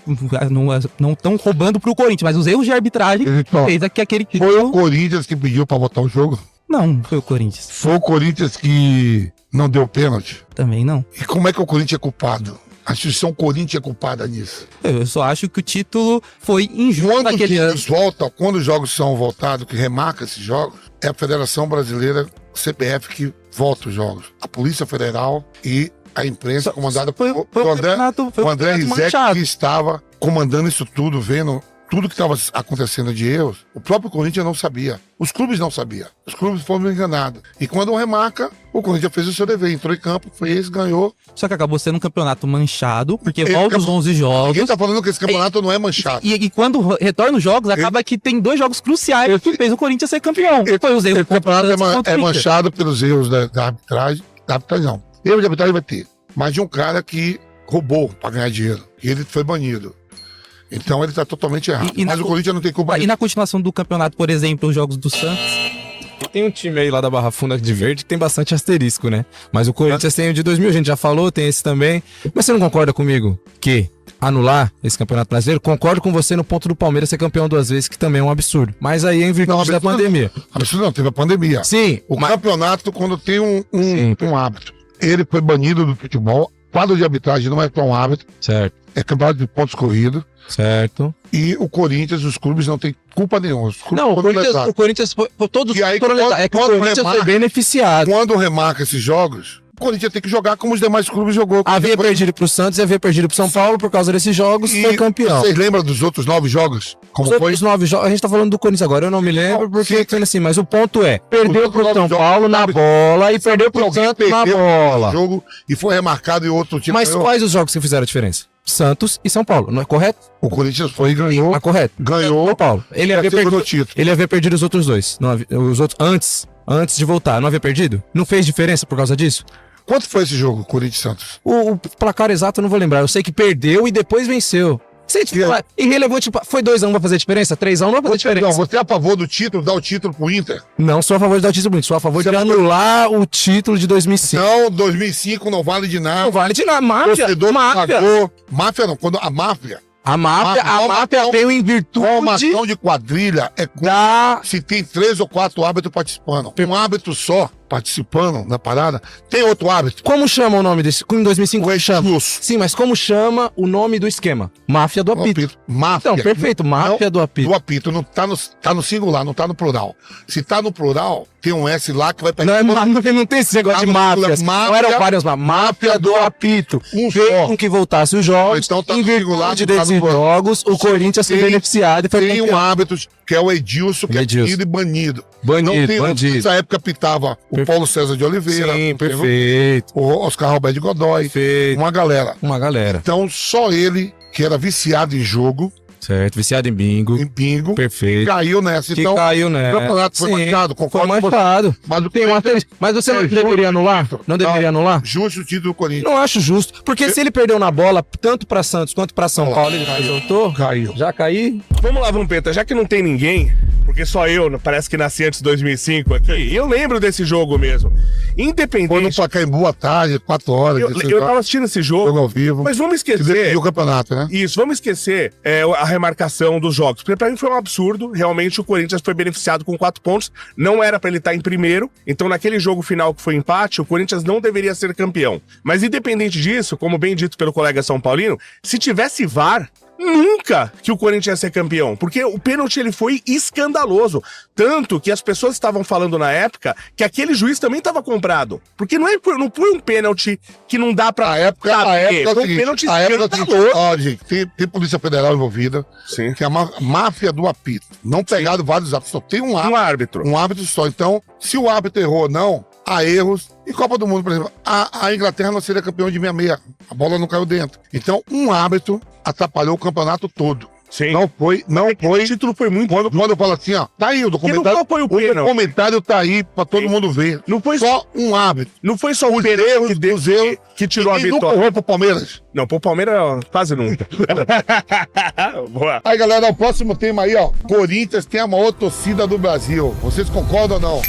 tão roubando pro Corinthians, mas os erros de arbitragem fez que aquele... Foi o Corinthians que pediu pra botar o jogo? Não, foi o Corinthians. Foi o Corinthians que não deu pênalti? Também não. E como é que o Corinthians é culpado? A instituição Corinthians é culpada nisso. Eu só acho que o título foi injusto Quando naquele ano. quando os jogos são voltados, que remarca esses jogos, é a Federação Brasileira, CBF, que volta os jogos. A Polícia Federal e a imprensa comandada por o André Rizek, que estava comandando isso tudo, vendo tudo que estava acontecendo de erros. O próprio Corinthians não sabia. Os clubes não sabiam. Os clubes foram enganados. E quando remarca, o Corinthians fez o seu dever. Entrou em campo, fez, ganhou. Só que acabou sendo um campeonato manchado, porque volta os 11 jogos. Ninguém tá falando que esse campeonato não é manchado. E quando retorna os jogos, acaba que tem 2 jogos cruciais que fez o Corinthians ser campeão. Foi os erros. Esse campeonato é manchado pelos erros da arbitragem. Da arbitragem não. Erro de arbitragem vai ter. Mas de um cara que roubou para ganhar dinheiro. E ele foi banido. Então ele tá totalmente errado. Mas o Corinthians não tem culpa. E na continuação do campeonato, por exemplo, os jogos do Santos? Tem um time aí lá da Barra Funda de Verde que tem bastante asterisco, né? Mas o Corinthians tem o de 2000, a gente já falou, tem esse também. Mas você não concorda comigo que anular esse campeonato brasileiro? Concordo com você no ponto do Palmeiras ser campeão 2 vezes, que também é um absurdo. Mas aí é em virtude da pandemia. Absurdo não, teve a pandemia. Sim. O campeonato, quando tem um árbitro, ele foi banido do futebol. Quadro de arbitragem não é tão árbitro. Certo. É campeonato de pontos corridos. Certo. E o Corinthians, os clubes não têm culpa nenhuma. O Corinthians foi todos. E aí, é que o Corinthians foi beneficiado. Quando remarca esses jogos, o Corinthians tem que jogar como os demais clubes jogou. Havia perdido pro Santos e havia perdido pro São Paulo por causa desses jogos e foi campeão. Vocês lembram dos outros 9 jogos? Como Os foi? outros 9 jogos, a gente tá falando do Corinthians agora, eu não me lembro porque sendo assim, mas o ponto é, perdeu pro São Paulo na bola e perdeu pro Santos na bola. Jogo e foi remarcado em outro time. Mas quais os jogos que fizeram a diferença? Santos e São Paulo, não é correto? O Corinthians foi e ganhou. Ah, correto. Ganhou. São Paulo. Ele havia perdido os outros 2. Os outros antes de voltar, não havia perdido? Não fez diferença por causa disso? Quanto foi esse jogo, Corinthians e Santos? O placar exato eu não vou lembrar. Eu sei que perdeu e depois venceu. Irrelevante, foi 2-1 vai fazer diferença? 3-1 não vai fazer diferença. Não, você é a favor do título, dar o título pro Inter? Não sou a favor de dar o título pro Inter, sou a favor de anular o título de 2005. Não, 2005 não vale de nada. Não vale de nada, máfia. Máfia não, quando a máfia veio em virtude... Formação de quadrilha é se tem 3 ou 4 árbitros participando. Um árbitro só participando na parada, tem outro árbitro. Como chama o nome desse? Em 2005 ele chama. Sim, mas como chama o nome do esquema? Máfia do apito. Máfia. Então, perfeito, máfia do apito. Do apito, não tá no singular, não tá no plural. Se tá no plural, tem um S lá que vai pegar... Não tem esse negócio de máfias. Não eram várias máfia do apito. Fez com que voltasse os jogos, então tá em virtude desses jogos, o Corinthians se beneficiado e foi tem um árbitro que é o Edilson, que é tido e banido. Bandido. Nessa época pitava o Paulo César de Oliveira. Sim, perfeito. O Oscar Roberto de Godoy. Perfeito. Uma galera. Então, só ele, que era viciado em jogo. Certo, viciado em bingo. Perfeito. Caiu nessa. Então, caiu nessa. O campeonato foi manchado, concordo. Foi manchado. Mas você não deveria anular? Não deveria anular? Justo o título do Corinthians. Não acho justo. Porque se ele perdeu na bola, tanto pra Santos quanto pra São Paulo, ele voltou? Caiu. Já caiu? Vamos lá, Vampeta, já que não tem ninguém, porque só eu, parece que nasci antes de 2005 aqui, eu lembro desse jogo mesmo. Independente... Foi no Pacaembu à tarde, 4 horas. Eu tava assistindo esse jogo ao vivo. Mas vamos esquecer... o campeonato, né? Isso, vamos esquecer a remarcação dos jogos. Porque pra mim foi um absurdo. Realmente o Corinthians foi beneficiado com 4 pontos. Não era pra ele estar em primeiro. Então naquele jogo final que foi empate, o Corinthians não deveria ser campeão. Mas independente disso, como bem dito pelo colega São Paulino, se tivesse VAR... Nunca que o Corinthians ia ser campeão, porque o pênalti ele foi escandaloso, tanto que as pessoas estavam falando na época que aquele juiz também estava comprado, porque não foi um pênalti que não dá pra... A época foi um pênalti escandaloso. Gente, tem Polícia Federal envolvida, sim, que é a máfia do apito, não pegaram vários árbitros, só tem um árbitro. Um árbitro só, então se o árbitro errou ou não, há erros. E Copa do Mundo, por exemplo, a Inglaterra não seria campeão de 66. A bola não caiu dentro. Então, um árbitro atrapalhou o campeonato todo. Sim. Não foi. O título foi muito. Quando eu falo assim, ó, tá aí o documentário. O documentário tá aí pra todo mundo ver. Não foi só um árbitro. Não foi só os erros que tirou a vitória. Nunca errou pro Palmeiras. Não, pro Palmeiras quase nunca. Boa. Aí, galera, o próximo tema aí, ó. Corinthians tem a maior torcida do Brasil. Vocês concordam ou não?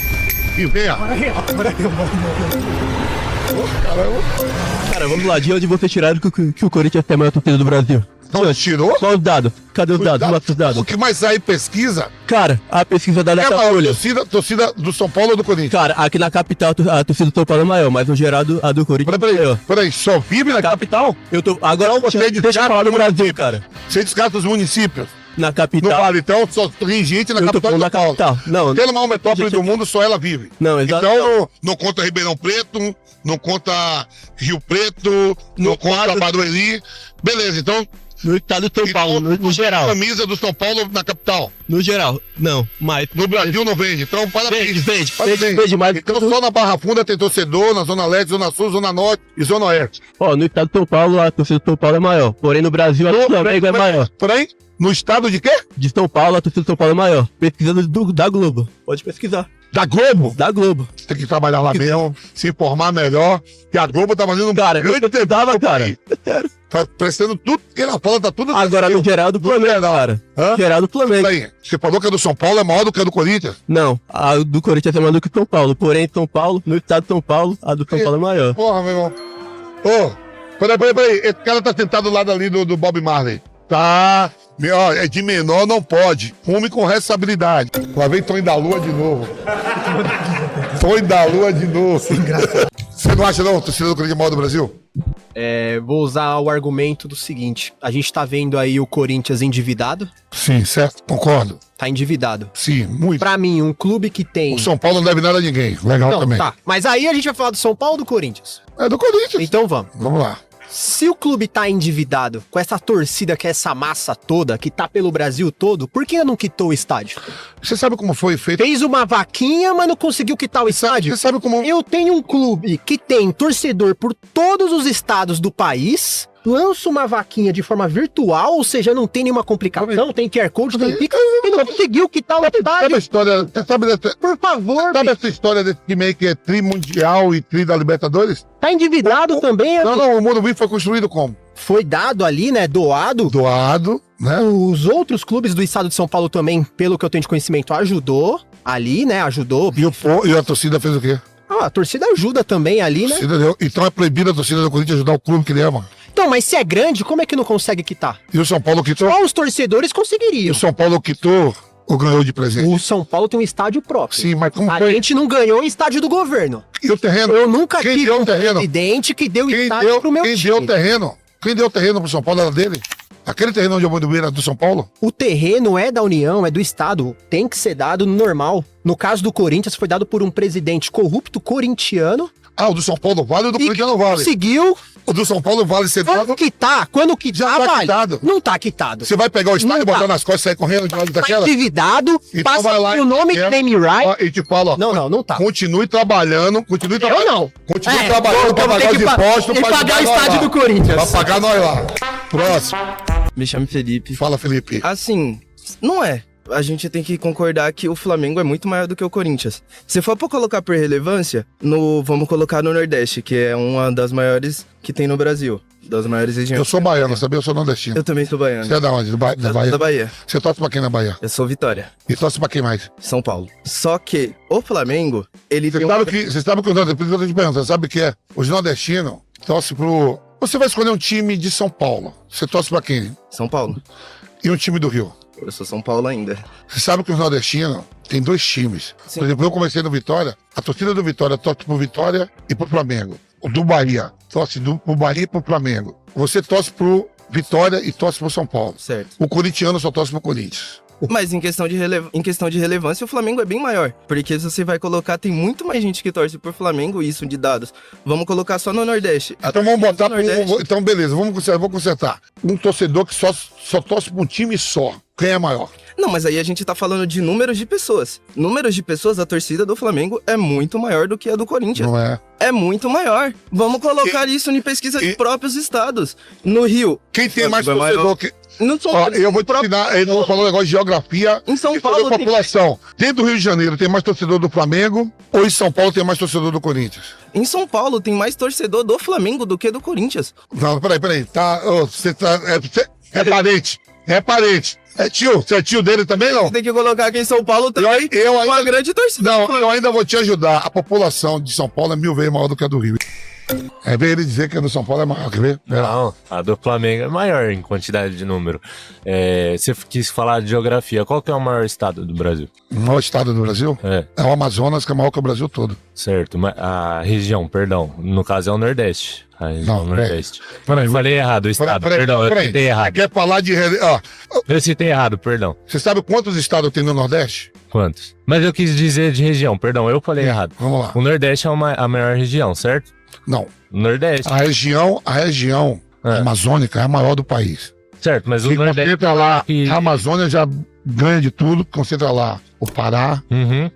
E venha. Cara, vamos lá, de onde você tiraram que o Corinthians é a maior torcida do Brasil? Não, tirou? Qual os dados? Cadê os dados? Mostra os dados. O que mais sai pesquisa Cara, a pesquisa da é a maior Datafolha. torcida do São Paulo ou do Corinthians? Cara, aqui na capital a torcida do São Paulo é maior, mas no geral a do Corinthians é maior. Peraí, só vive na capital? Eu tô. Agora Você deixa eu falar do Brasil, cara. Você descarta os municípios. Na Não capital. vale, então só tem gente na Eu tô capital falando de da São Paulo. capital. Não, Pela maior metrópole gente- do mundo, só ela vive. Não, exato. Então, não conta Ribeirão Preto, não conta Rio Preto, não conta Barueri. Beleza, então... No estado de São Paulo, no você geral. camisa do São Paulo na capital. No geral, não, mas. No Brasil não vende. Então, parabéns. Vende mais. Então, só na Barra Funda tem torcedor, na Zona Leste, Zona Sul, Zona Norte e Zona Oeste. Ó, no estado de São Paulo, a torcida de São Paulo é maior. Porém, no Brasil, a do Flamengo é maior. Porém, no estado de quê? De São Paulo, a torcida de São Paulo é maior. Pesquisando da Globo. Pode pesquisar. Da Globo? Da Globo. Tem que trabalhar lá mesmo, se informar melhor. Que a Globo tá fazendo um Cara, eu grande pesquisava, cara. Tá prestando tudo que ela fala, tá tudo. Agora, no geral do Flamengo, cara. Hã? Geral do Flamengo. Aí, você falou que a do São Paulo é maior do que a do Corinthians? Não, a do Corinthians é maior do que São Paulo. Porém, São Paulo, no estado de São Paulo, a do São Paulo é maior. Porra, meu irmão. Ô, peraí. Esse cara tá sentado do lado ali do Bob Marley. Tá. Ó, é de menor, não pode. Fume com responsabilidade. Lá vem Tonho da Lua de novo. Tonho da Lua de novo. Você não acha, não, a torcida do Corinthians é maior do Brasil? Vou usar o argumento do seguinte: a gente tá vendo aí o Corinthians endividado. Sim, certo. Concordo. Tá endividado. Sim, muito. Pra mim, um clube que tem. O São Paulo não deve nada a ninguém. Legal Não, também. tá. Mas aí a gente vai falar do São Paulo ou do Corinthians? É do Corinthians. Então vamos. Vamos lá. Se o clube tá endividado com essa torcida, que é essa massa toda, que tá pelo Brasil todo, por que não quitou o estádio? Você sabe como foi feito? Fez uma vaquinha, mas não conseguiu quitar o estádio? Você sabe como... Eu tenho um clube que tem torcedor por todos os estados do país, lança uma vaquinha de forma virtual, ou seja, não tem nenhuma complicação, tem QR Code, tem Pix, e não conseguiu quitar o Sabe a estádio. história... Você sabe dessa... Por favor, Sabe essa história desse time aí que é tri mundial e tri da Libertadores? tá endividado também. Não, o Morumbi foi construído como? Foi dado ali, né, doado. Doado, né? Os outros clubes do estado de São Paulo também, pelo que eu tenho de conhecimento, ajudou ali, né, ajudou. E a torcida fez o quê? A torcida ajuda também ali, A né? torcida deu. Então é proibido a torcida do Corinthians ajudar o clube que ele ama. Então, mas se é grande, como é que não consegue quitar? E o São Paulo quitou? Só os torcedores E conseguiriam. o São Paulo quitou ou ganhou de presente? O São Paulo tem um estádio próprio. Sim, mas como A foi? gente não ganhou o estádio do governo. E o terreno? Eu nunca Quem tive deu um o terreno? presidente que deu Quem estádio deu, pro meu quem time. deu o terreno? Quem deu o terreno pro São Paulo era dele? Aquele terreno onde eu vou era do São Paulo? O terreno é da União, é do Estado. Tem que ser dado normal. No caso do Corinthians, foi dado por um presidente corrupto corintiano. Ah, o do São Paulo vale, o do E Corinthians não vale. conseguiu. O do São Paulo vale ser dado. Quando quitar, quando quitar, Já tá vale. quitado. Não tá quitado. Você vai pegar o estádio, Não botar tá. nas costas e sair correndo de lado Tá daquela? endividado, Então passa vai lá o nome e- name right. Ó, e te falo, ó. Não tá. Continue trabalhando, continue Eu trabalhando. não. Continue trabalhando pra eu vou pagar ter os que impostos. e pra pagar ajudar o nós estádio lá. do Corinthians. Pra pagar nós lá. Próximo. Me chamo Felipe. Fala, Felipe. Assim, não é. A gente tem que concordar que o Flamengo é muito maior do que o Corinthians. Se for pra colocar por relevância, vamos colocar no Nordeste, que é uma das maiores que tem no Brasil. Das maiores regiões. Eu sou baiano, sabia? Eu sou nordestino. Eu também sou baiano. Você é da onde? Da Bahia? Da Bahia. Você torce pra quem na Bahia? Eu sou Vitória. E torce pra quem mais? São Paulo. Só que o Flamengo, ele Você tem sabe que os nordestinos, eu tô te perguntando, você sabe o que é? Os nordestinos torcem pro... Você vai escolher um time de São Paulo. Você torce pra quem? São Paulo. E um time do Rio? Eu sou São Paulo ainda. Você sabe que os nordestinos têm dois times. Sim. Por exemplo, eu comecei no Vitória, a torcida do Vitória torce pro Vitória e pro Flamengo. O do Bahia torce pro Bahia e pro Flamengo. Você torce pro Vitória e torce pro São Paulo. Certo. O corintiano só torce pro Corinthians. Mas em questão de relevância, o Flamengo é bem maior. Porque se você vai colocar, tem muito mais gente que torce por Flamengo, isso de dados. Vamos colocar só no Nordeste. Então vamos botar pro... Nordeste. Então beleza, vou consertar. Um torcedor que só torce pra um time só. Quem é maior? Não, mas aí a gente tá falando de números de pessoas. Números de pessoas, a torcida do Flamengo é muito maior do que a do Corinthians. Não é? É muito maior. Vamos colocar isso em pesquisa de próprios estados. No Rio. Quem tem mais é maior. torcedor que... Não são Ó, eu vou te ensinar, eu vou falar um negócio de geografia. Em São e Paulo sobre a tem- população. Dentro do Rio de Janeiro tem mais torcedor do Flamengo ou em São Paulo tem mais torcedor do Corinthians? Em São Paulo tem mais torcedor do Flamengo do que do Corinthians. Não, peraí. Tá, você tá... É parente. É parente. É tio. Você é tio dele também, não? Tem que colocar aqui em São Paulo também. Eu ainda... Uma grande torcida. Não, eu ainda vou te ajudar. A população de São Paulo é 1000 vezes maior do que a do Rio. É ver ele dizer que a do São Paulo é maior, quer ver? Não, a do Flamengo é maior em quantidade de número. Você quis falar de geografia. Qual que é o maior estado do Brasil? O maior estado do Brasil? É o Amazonas, que é maior que o Brasil todo. Certo, mas a região, perdão, no caso é o Nordeste. A região Nordeste. Peraí. Falei errado o estado, perdão, eu citei errado. Quer falar de... Eu citei errado, perdão. Você sabe quantos estados tem no Nordeste? Quantos? Mas eu quis dizer de região, perdão, eu falei errado. Vamos lá. O Nordeste é a maior região, certo? Não. O Nordeste. A região amazônica é a maior do país. Certo, mas o Se Nordeste... concentra lá, a Amazônia já ganha de tudo, concentra lá o Pará,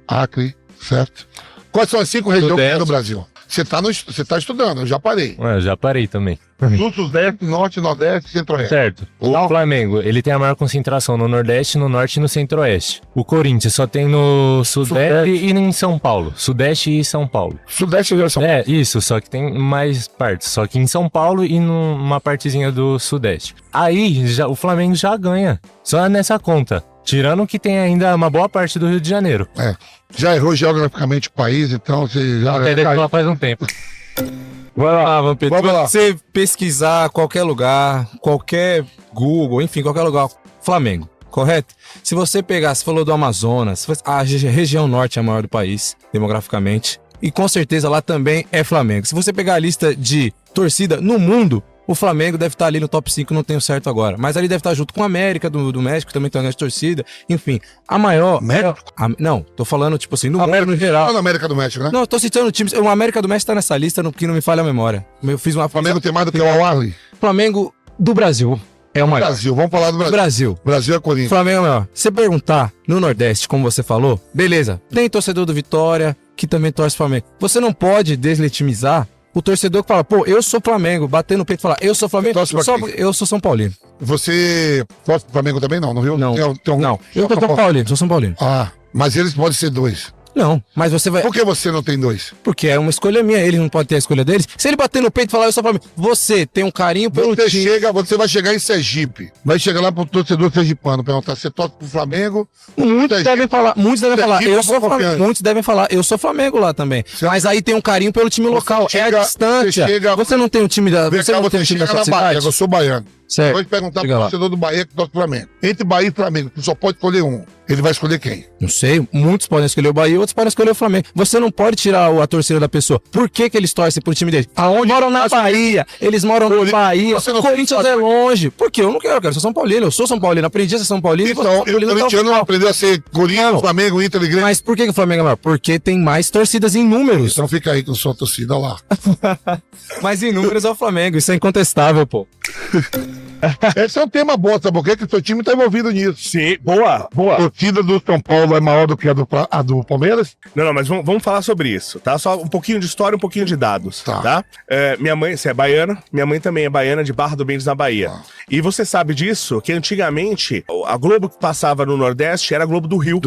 Acre, certo? Quais são as 5 regiões que tem no Brasil? Você tá estudando, eu já parei. Eu já parei também. Sul, Sudeste, Norte, Nordeste e Centro-Oeste. Certo. O Flamengo, ele tem a maior concentração no Nordeste, no Norte e no Centro-Oeste. O Corinthians só tem no Sudeste e em São Paulo. Sudeste e São Paulo. Sudeste e São Paulo. Isso, só que tem mais partes. Só que em São Paulo e numa partezinha do Sudeste. Aí, o Flamengo já ganha. Só nessa conta. Tirando que tem ainda uma boa parte do Rio de Janeiro. Já errou geograficamente o país, então você já... Só faz um tempo. Vai lá, Vampeta. Vamos lá. Você pesquisar qualquer lugar, qualquer Google, enfim, qualquer lugar, Flamengo, correto? Se você pegar, você falou do Amazonas, a região norte é a maior do país, demograficamente, e com certeza lá também é Flamengo. Se você pegar a lista de torcida no mundo, o Flamengo deve estar ali no top 5, não tenho certo agora. Mas ali deve estar junto com a América do México, que também tem uma grande torcida. Enfim, a maior... México? Não, tô falando, tipo assim, no mundo no geral. Não na América do México, né? Não, eu tô citando times. O América do México tá nessa lista, que não me falha a memória. Eu fiz uma... O Flamengo tem mais do que o Al-Ahly? Flamengo do Brasil é o maior. Brasil, vamos falar do Brasil. Brasil é Corinthians. Flamengo é o maior. Se você perguntar no Nordeste, como você falou, beleza, tem torcedor do Vitória que também torce Flamengo. Você não pode deslegitimizar o torcedor que fala, pô, eu sou Flamengo, bater no peito e falar, eu sou Flamengo, eu sou São Paulino. Você torce pro Flamengo também não viu? Não, não. Eu sou São Paulino, sou São Paulino. Mas eles podem ser 2. Não, mas você vai... Por que você não tem 2? Porque é uma escolha minha, ele não pode ter a escolha deles. Se ele bater no peito e falar, eu sou Flamengo, você tem um carinho pelo time. Você vai chegar em Sergipe, vai chegar lá pro torcedor sergipano, perguntar, você torce pro Flamengo? Muitos devem falar, muitos devem falar, eu sou Flamengo lá também. Mas aí tem um carinho pelo time local, é a distância. Você não tem um time da... Você não tem um time da sua cidade? Eu sou baiano. Certo. Pode perguntar pro torcedor do Bahia que torce pro Flamengo. Entre Bahia e Flamengo, tu só pode escolher um. Ele vai escolher quem? Não sei, muitos podem escolher o Bahia, outros podem escolher o Flamengo. Você não pode tirar a torcida da pessoa. Por que eles torcem pro time deles? Moram na Bahia, eles moram na Bahia. O Corinthians é longe. Por quê? Eu não quero, eu sou São Paulino, eu sou São Paulino, aprendi a ser São Paulino. Então, o corintiano aprendeu a ser Corinthians, Flamengo, Inter e Grêmio. Mas por que o Flamengo é maior? Porque tem mais torcidas em números. Então fica aí com sua torcida lá. Mas em números é o Flamengo, isso é incontestável, pô. Esse é um tema bom, sabe por quê? Que o seu time tá envolvido nisso. Sim, boa. A torcida do São Paulo é maior do que a do Palmeiras? Não, mas vamos falar sobre isso, tá? Só um pouquinho de história, um pouquinho de dados, tá? Minha mãe, você é baiana, minha mãe também é baiana, de Barra do Mendes, na Bahia. E você sabe disso, que antigamente a Globo que passava no Nordeste era a Globo do Rio.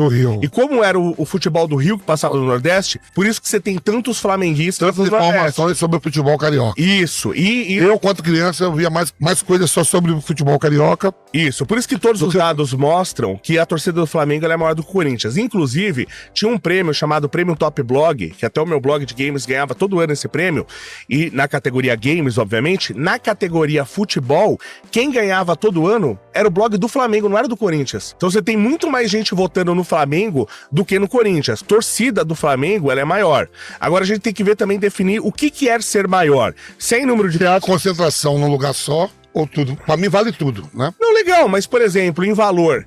E como era o futebol do Rio que passava no Nordeste, por isso que você tem tantos flamenguistas. Tantas informações sobre o futebol carioca. Isso. E eu, quando criança, eu via mais coisas só sobre o futebol carioca. Isso, por isso que todos os dados mostram que a torcida do Flamengo é maior do que o Corinthians. Inclusive, tinha um prêmio chamado Prêmio Top Blog, que até o meu blog de games ganhava todo ano esse prêmio, e na categoria games, obviamente, na categoria futebol, quem ganhava todo ano era o blog do Flamengo, não era do Corinthians. Então você tem muito mais gente votando no Flamengo do que no Corinthians. Torcida do Flamengo, ela é maior. Agora a gente tem que ver também, definir o que é ser maior. Sem número de... concentração num lugar só, ou tudo. Pra mim vale tudo, né? Não, legal, mas por exemplo, em valor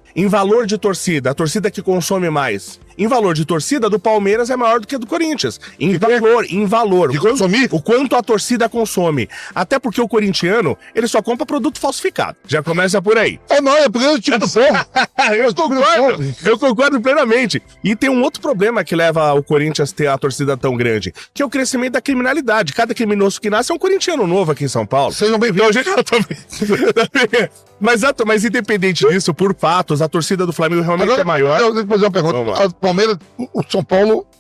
de torcida, a torcida que consome mais, em valor de torcida, do Palmeiras é maior do que a do Corinthians. Em valor. De consumir? O quanto a torcida consome. Até porque o corintiano, ele só compra produto falsificado. Já começa por aí. É porque eu tipo Eu concordo plenamente. E tem um outro problema que leva o Corinthians a ter a torcida tão grande, que é o crescimento da criminalidade. Cada criminoso que nasce é um corintiano novo aqui em São Paulo. Sejam bem-vindos. Mas independente disso, por fatos, a torcida do Flamengo realmente é maior. Deixa eu fazer uma pergunta. O Palmeiras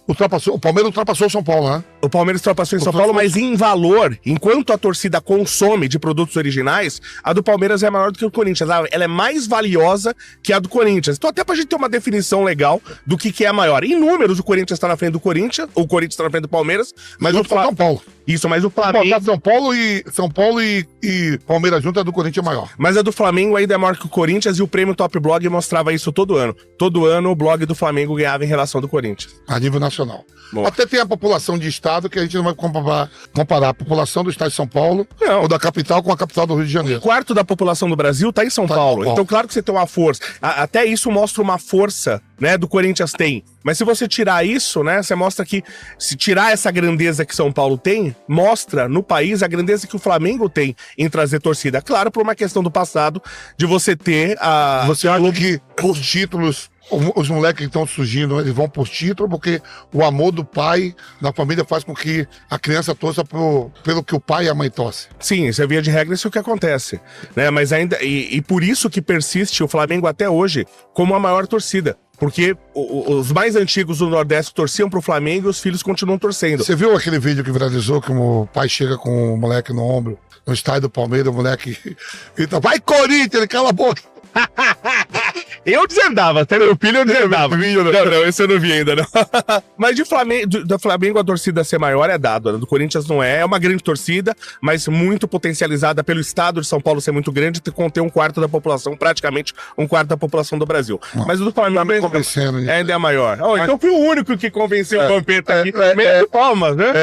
ultrapassou o São Paulo, né? O Palmeiras ultrapassou em São Paulo, mas em valor, enquanto a torcida consome de produtos originais, a do Palmeiras é maior do que o Corinthians. Ela é mais valiosa que a do Corinthians. Então, até pra gente ter uma definição legal do que é a maior. Em números, o Corinthians tá na frente do Corinthians, o Corinthians tá na frente do Palmeiras, mas o São Paulo. Isso, mas o Flamengo... São Paulo e Palmeiras junto, a do Corinthians é maior. Mas a do Flamengo ainda é maior que o Corinthians e o Prêmio Top Blog mostrava isso todo ano. Todo ano o blog do Flamengo ganhava em relação do Corinthians. A nível nacional. Bom. Até tem a população de estado que a gente não vai comparar a população do estado de São Paulo ou da capital com a capital do Rio de Janeiro. Um quarto da população do Brasil tá em São Paulo. Então, claro que você tem uma força. Até isso mostra uma força, né, do Corinthians tem. Mas se você tirar isso, né, você mostra que, se tirar essa grandeza que São Paulo tem, mostra no país a grandeza que o Flamengo tem em trazer torcida. Claro, por uma questão do passado, de você ter a... Você acha que os títulos... Os moleques que estão surgindo, eles vão por título, porque o amor do pai na família faz com que a criança torça pelo que o pai e a mãe torcem. Sim, isso é via de regra, isso é o que acontece. Né? Mas ainda. E por isso que persiste o Flamengo até hoje como a maior torcida. Porque os mais antigos do Nordeste torciam pro Flamengo e os filhos continuam torcendo. Você viu aquele vídeo que viralizou que o pai chega com o moleque no ombro, no estádio do Palmeiras, o moleque grita, vai Corinthians, ele cala a boca. Eu desandava, até meu filho eu desandava. Não, esse eu não vi ainda, não. Mas do Flamengo a torcida ser maior é dado, né? Do Corinthians não é. É uma grande torcida, mas muito potencializada pelo estado de São Paulo ser muito grande e conter um quarto da população, praticamente um quarto da população do Brasil. Mas o do Flamengo ainda é maior. Oh, então fui o único que convenceu o Vampeta aqui. Meio palmas, né?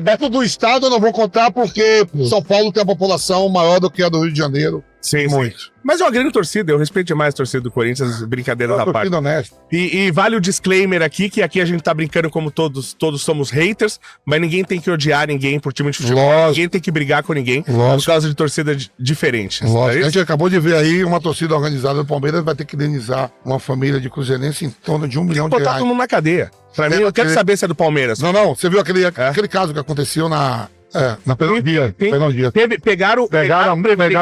Dentro do estado eu não vou contar porque São Paulo tem a população maior do que a do Rio de Janeiro. Sim, muito. Sim. Mas é uma grande torcida, eu respeito demais a torcida do Corinthians, brincadeiras da parte. E vale o disclaimer aqui, que aqui a gente tá brincando como todos somos haters, mas ninguém tem que odiar ninguém por time de futebol, ninguém tem que brigar com ninguém por causa de torcida diferente. Lógico. A gente acabou de ver aí uma torcida organizada do Palmeiras vai ter que indenizar uma família de cruzeirense em torno de R$1 milhão. Botar todo mundo na cadeia. Pra mim, eu quero saber se é do Palmeiras. Não, você viu aquele caso que aconteceu na Penaldia. Pegaram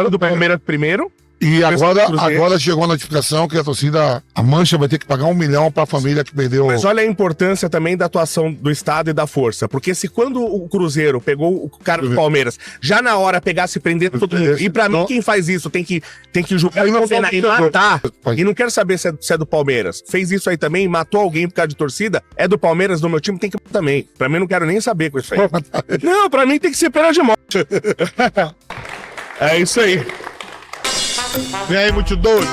do Palmeiras primeiro. E agora chegou a notificação que a torcida, a Mancha vai ter que pagar R$1 milhão pra família que perdeu. Mas olha a importância também da atuação do Estado e da força. Porque se quando o Cruzeiro pegou o cara do Palmeiras, já na hora pegasse e prender todo mundo. E pra mim, quem faz isso tem que julgar e condenar e matar. E não quero saber se é do Palmeiras. Fez isso aí também, matou alguém por causa de torcida. É do Palmeiras, do meu time, tem que também. Pra mim, não quero nem saber com isso aí. Não, pra mim tem que ser pena de morte. É isso aí. Vem aí, muito doido.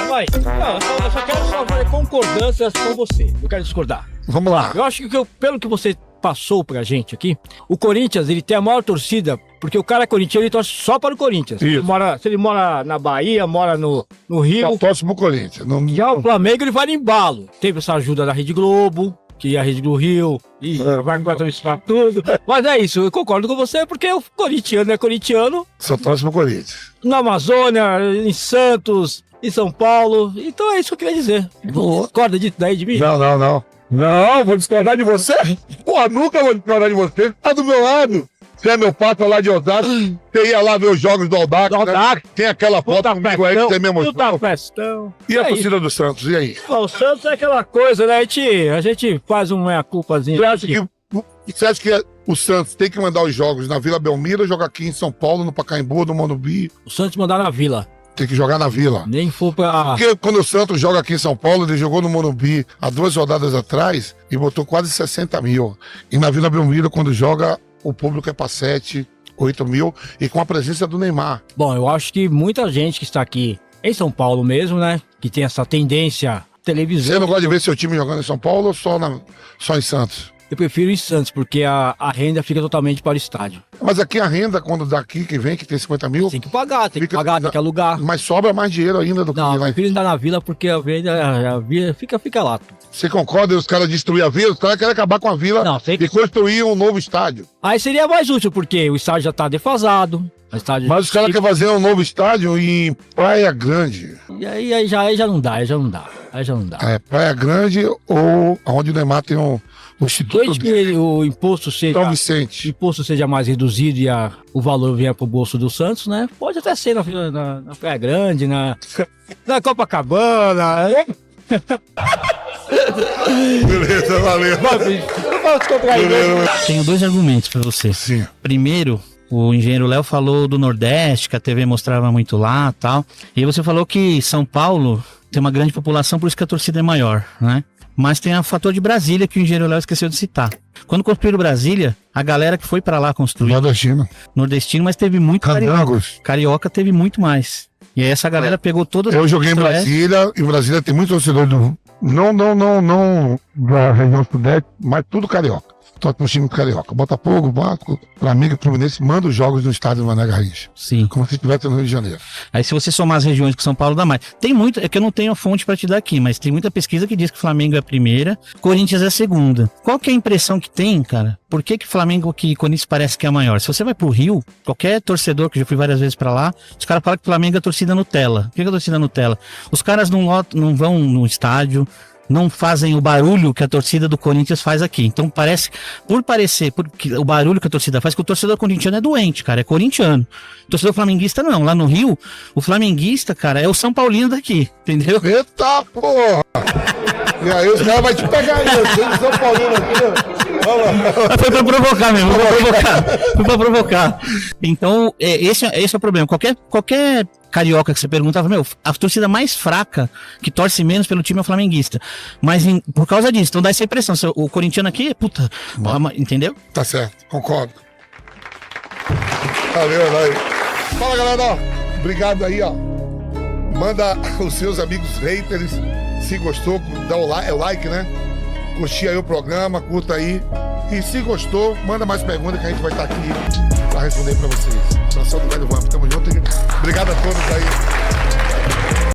Vai. Não, eu só quero fazer concordâncias com você. Eu quero discordar. Vamos lá. Eu acho que pelo que você passou pra gente aqui, o Corinthians, ele tem a maior torcida, porque o cara é corintiano, ele torce só para o Corinthians. Se ele mora na Bahia, mora no Rio... Só torce pro Corinthians. Já o Flamengo, ele vai no embalo. Teve essa ajuda da Rede Globo, que a Rede do Rio vai encontrar isso pra tudo. Mas é isso, eu concordo com você, porque o corintiano é corintiano. Só torce pro Corinthians. Na Amazônia, em Santos, em São Paulo. Então é isso que eu queria dizer. Discorda disso daí de mim? Não. Não, vou discordar de você? Porra, nunca vou discordar de você. Tá do meu lado. Você é meu pato lá de Osasco. Você ia lá ver os jogos do Aldax. Né? Tem aquela foto comigo aí que você me mostrou. Festão. E a torcida do Santos, e aí? O Santos é aquela coisa, né? A gente faz uma meia-culpazinha. Você acha que o Santos tem que mandar os jogos na Vila Belmiro ou jogar aqui em São Paulo, no Pacaembu, no Morumbi? O Santos mandar na Vila. Tem que jogar na Vila. Nem for pra... Porque quando o Santos joga aqui em São Paulo, ele jogou no Morumbi há 2 rodadas atrás e botou quase 60 mil. E na Vila Belmiro, quando joga, o público é para 7, 8 mil e com a presença do Neymar. Bom, eu acho que muita gente que está aqui em São Paulo mesmo, né? Que tem essa tendência televisão. Você não gosta de ver seu time jogando em São Paulo ou só em Santos? Eu prefiro em Santos, porque a renda fica totalmente para o estádio. Mas aqui a renda, quando daqui que vem, que tem 50 mil... Tem que pagar, tem que alugar. Mas sobra mais dinheiro ainda do que lá. Não, eu prefiro andar na Vila, porque a Vila fica lá. Você concorda os caras destruir a Vila? Os caras querem acabar com a Vila e construir um novo estádio. Aí seria mais útil, porque o estádio já está defasado. Mas os caras querem fazer um novo estádio em Praia Grande. E aí já não dá. É, Praia Grande ou onde o Neymar tem um instituto. Desde que o imposto seja mais reduzido e o valor venha pro bolso do Santos, né? Pode até ser na Praia Grande, na Copacabana. Beleza, valeu. fala descontraído. Tenho 2 argumentos pra você. Sim. Primeiro, o engenheiro Léo falou do Nordeste, que a TV mostrava muito lá e tal. E você falou que São Paulo tem uma grande população, por isso que a torcida é maior, né? Mas tem o fator de Brasília, que o engenheiro Léo esqueceu de citar. Quando construíram Brasília, a galera que foi pra lá construir... Nordestino, mas teve muito carioca. Carioca teve muito mais. E aí essa galera pegou todas... Eu joguei em Brasília, e Brasília tem muito torcedor do... Não da região sudeste, mas tudo carioca. Só com o time carioca. Botafogo, Vasco, Flamengo e Fluminense mandam os jogos no estádio do Mané Garrincha. Sim. Como se estivesse no Rio de Janeiro. Aí se você somar as regiões que São Paulo dá mais. Tem muito, é que eu não tenho a fonte pra te dar aqui, mas tem muita pesquisa que diz que Flamengo é a primeira, Corinthians é a segunda. Qual que é a impressão que tem, cara? Por que Flamengo que Corinthians parece que é a maior? Se você vai pro Rio, qualquer torcedor, que eu já fui várias vezes pra lá, os caras falam que Flamengo é a torcida Nutella. O que é a torcida Nutella? Os caras não vão no estádio, não fazem o barulho que a torcida do Corinthians faz aqui. Então parece, porque o barulho que a torcida faz, que o torcedor corintiano é doente, cara, é corintiano. O torcedor flamenguista não, lá no Rio, o flamenguista, cara, é o São Paulino daqui, entendeu? Eita porra! E aí os caras vão te pegar aí, eu sou São Paulino aqui, Foi pra provocar mesmo, foi pra provocar. Então, esse é o problema. Qualquer carioca que você perguntava, a torcida mais fraca, que torce menos pelo time é o flamenguista. Mas por causa disso, então dá essa impressão. O corintiano aqui, entendeu? Tá certo, concordo. Valeu, valeu. Fala, galera, obrigado aí, ó. Manda os seus amigos haters, se gostou, dá o like, né? Curtir aí o programa, curta aí. E se gostou, manda mais perguntas que a gente vai estar aqui pra responder pra vocês. Abração do Velho Vamp, tamo junto. Obrigado a todos aí.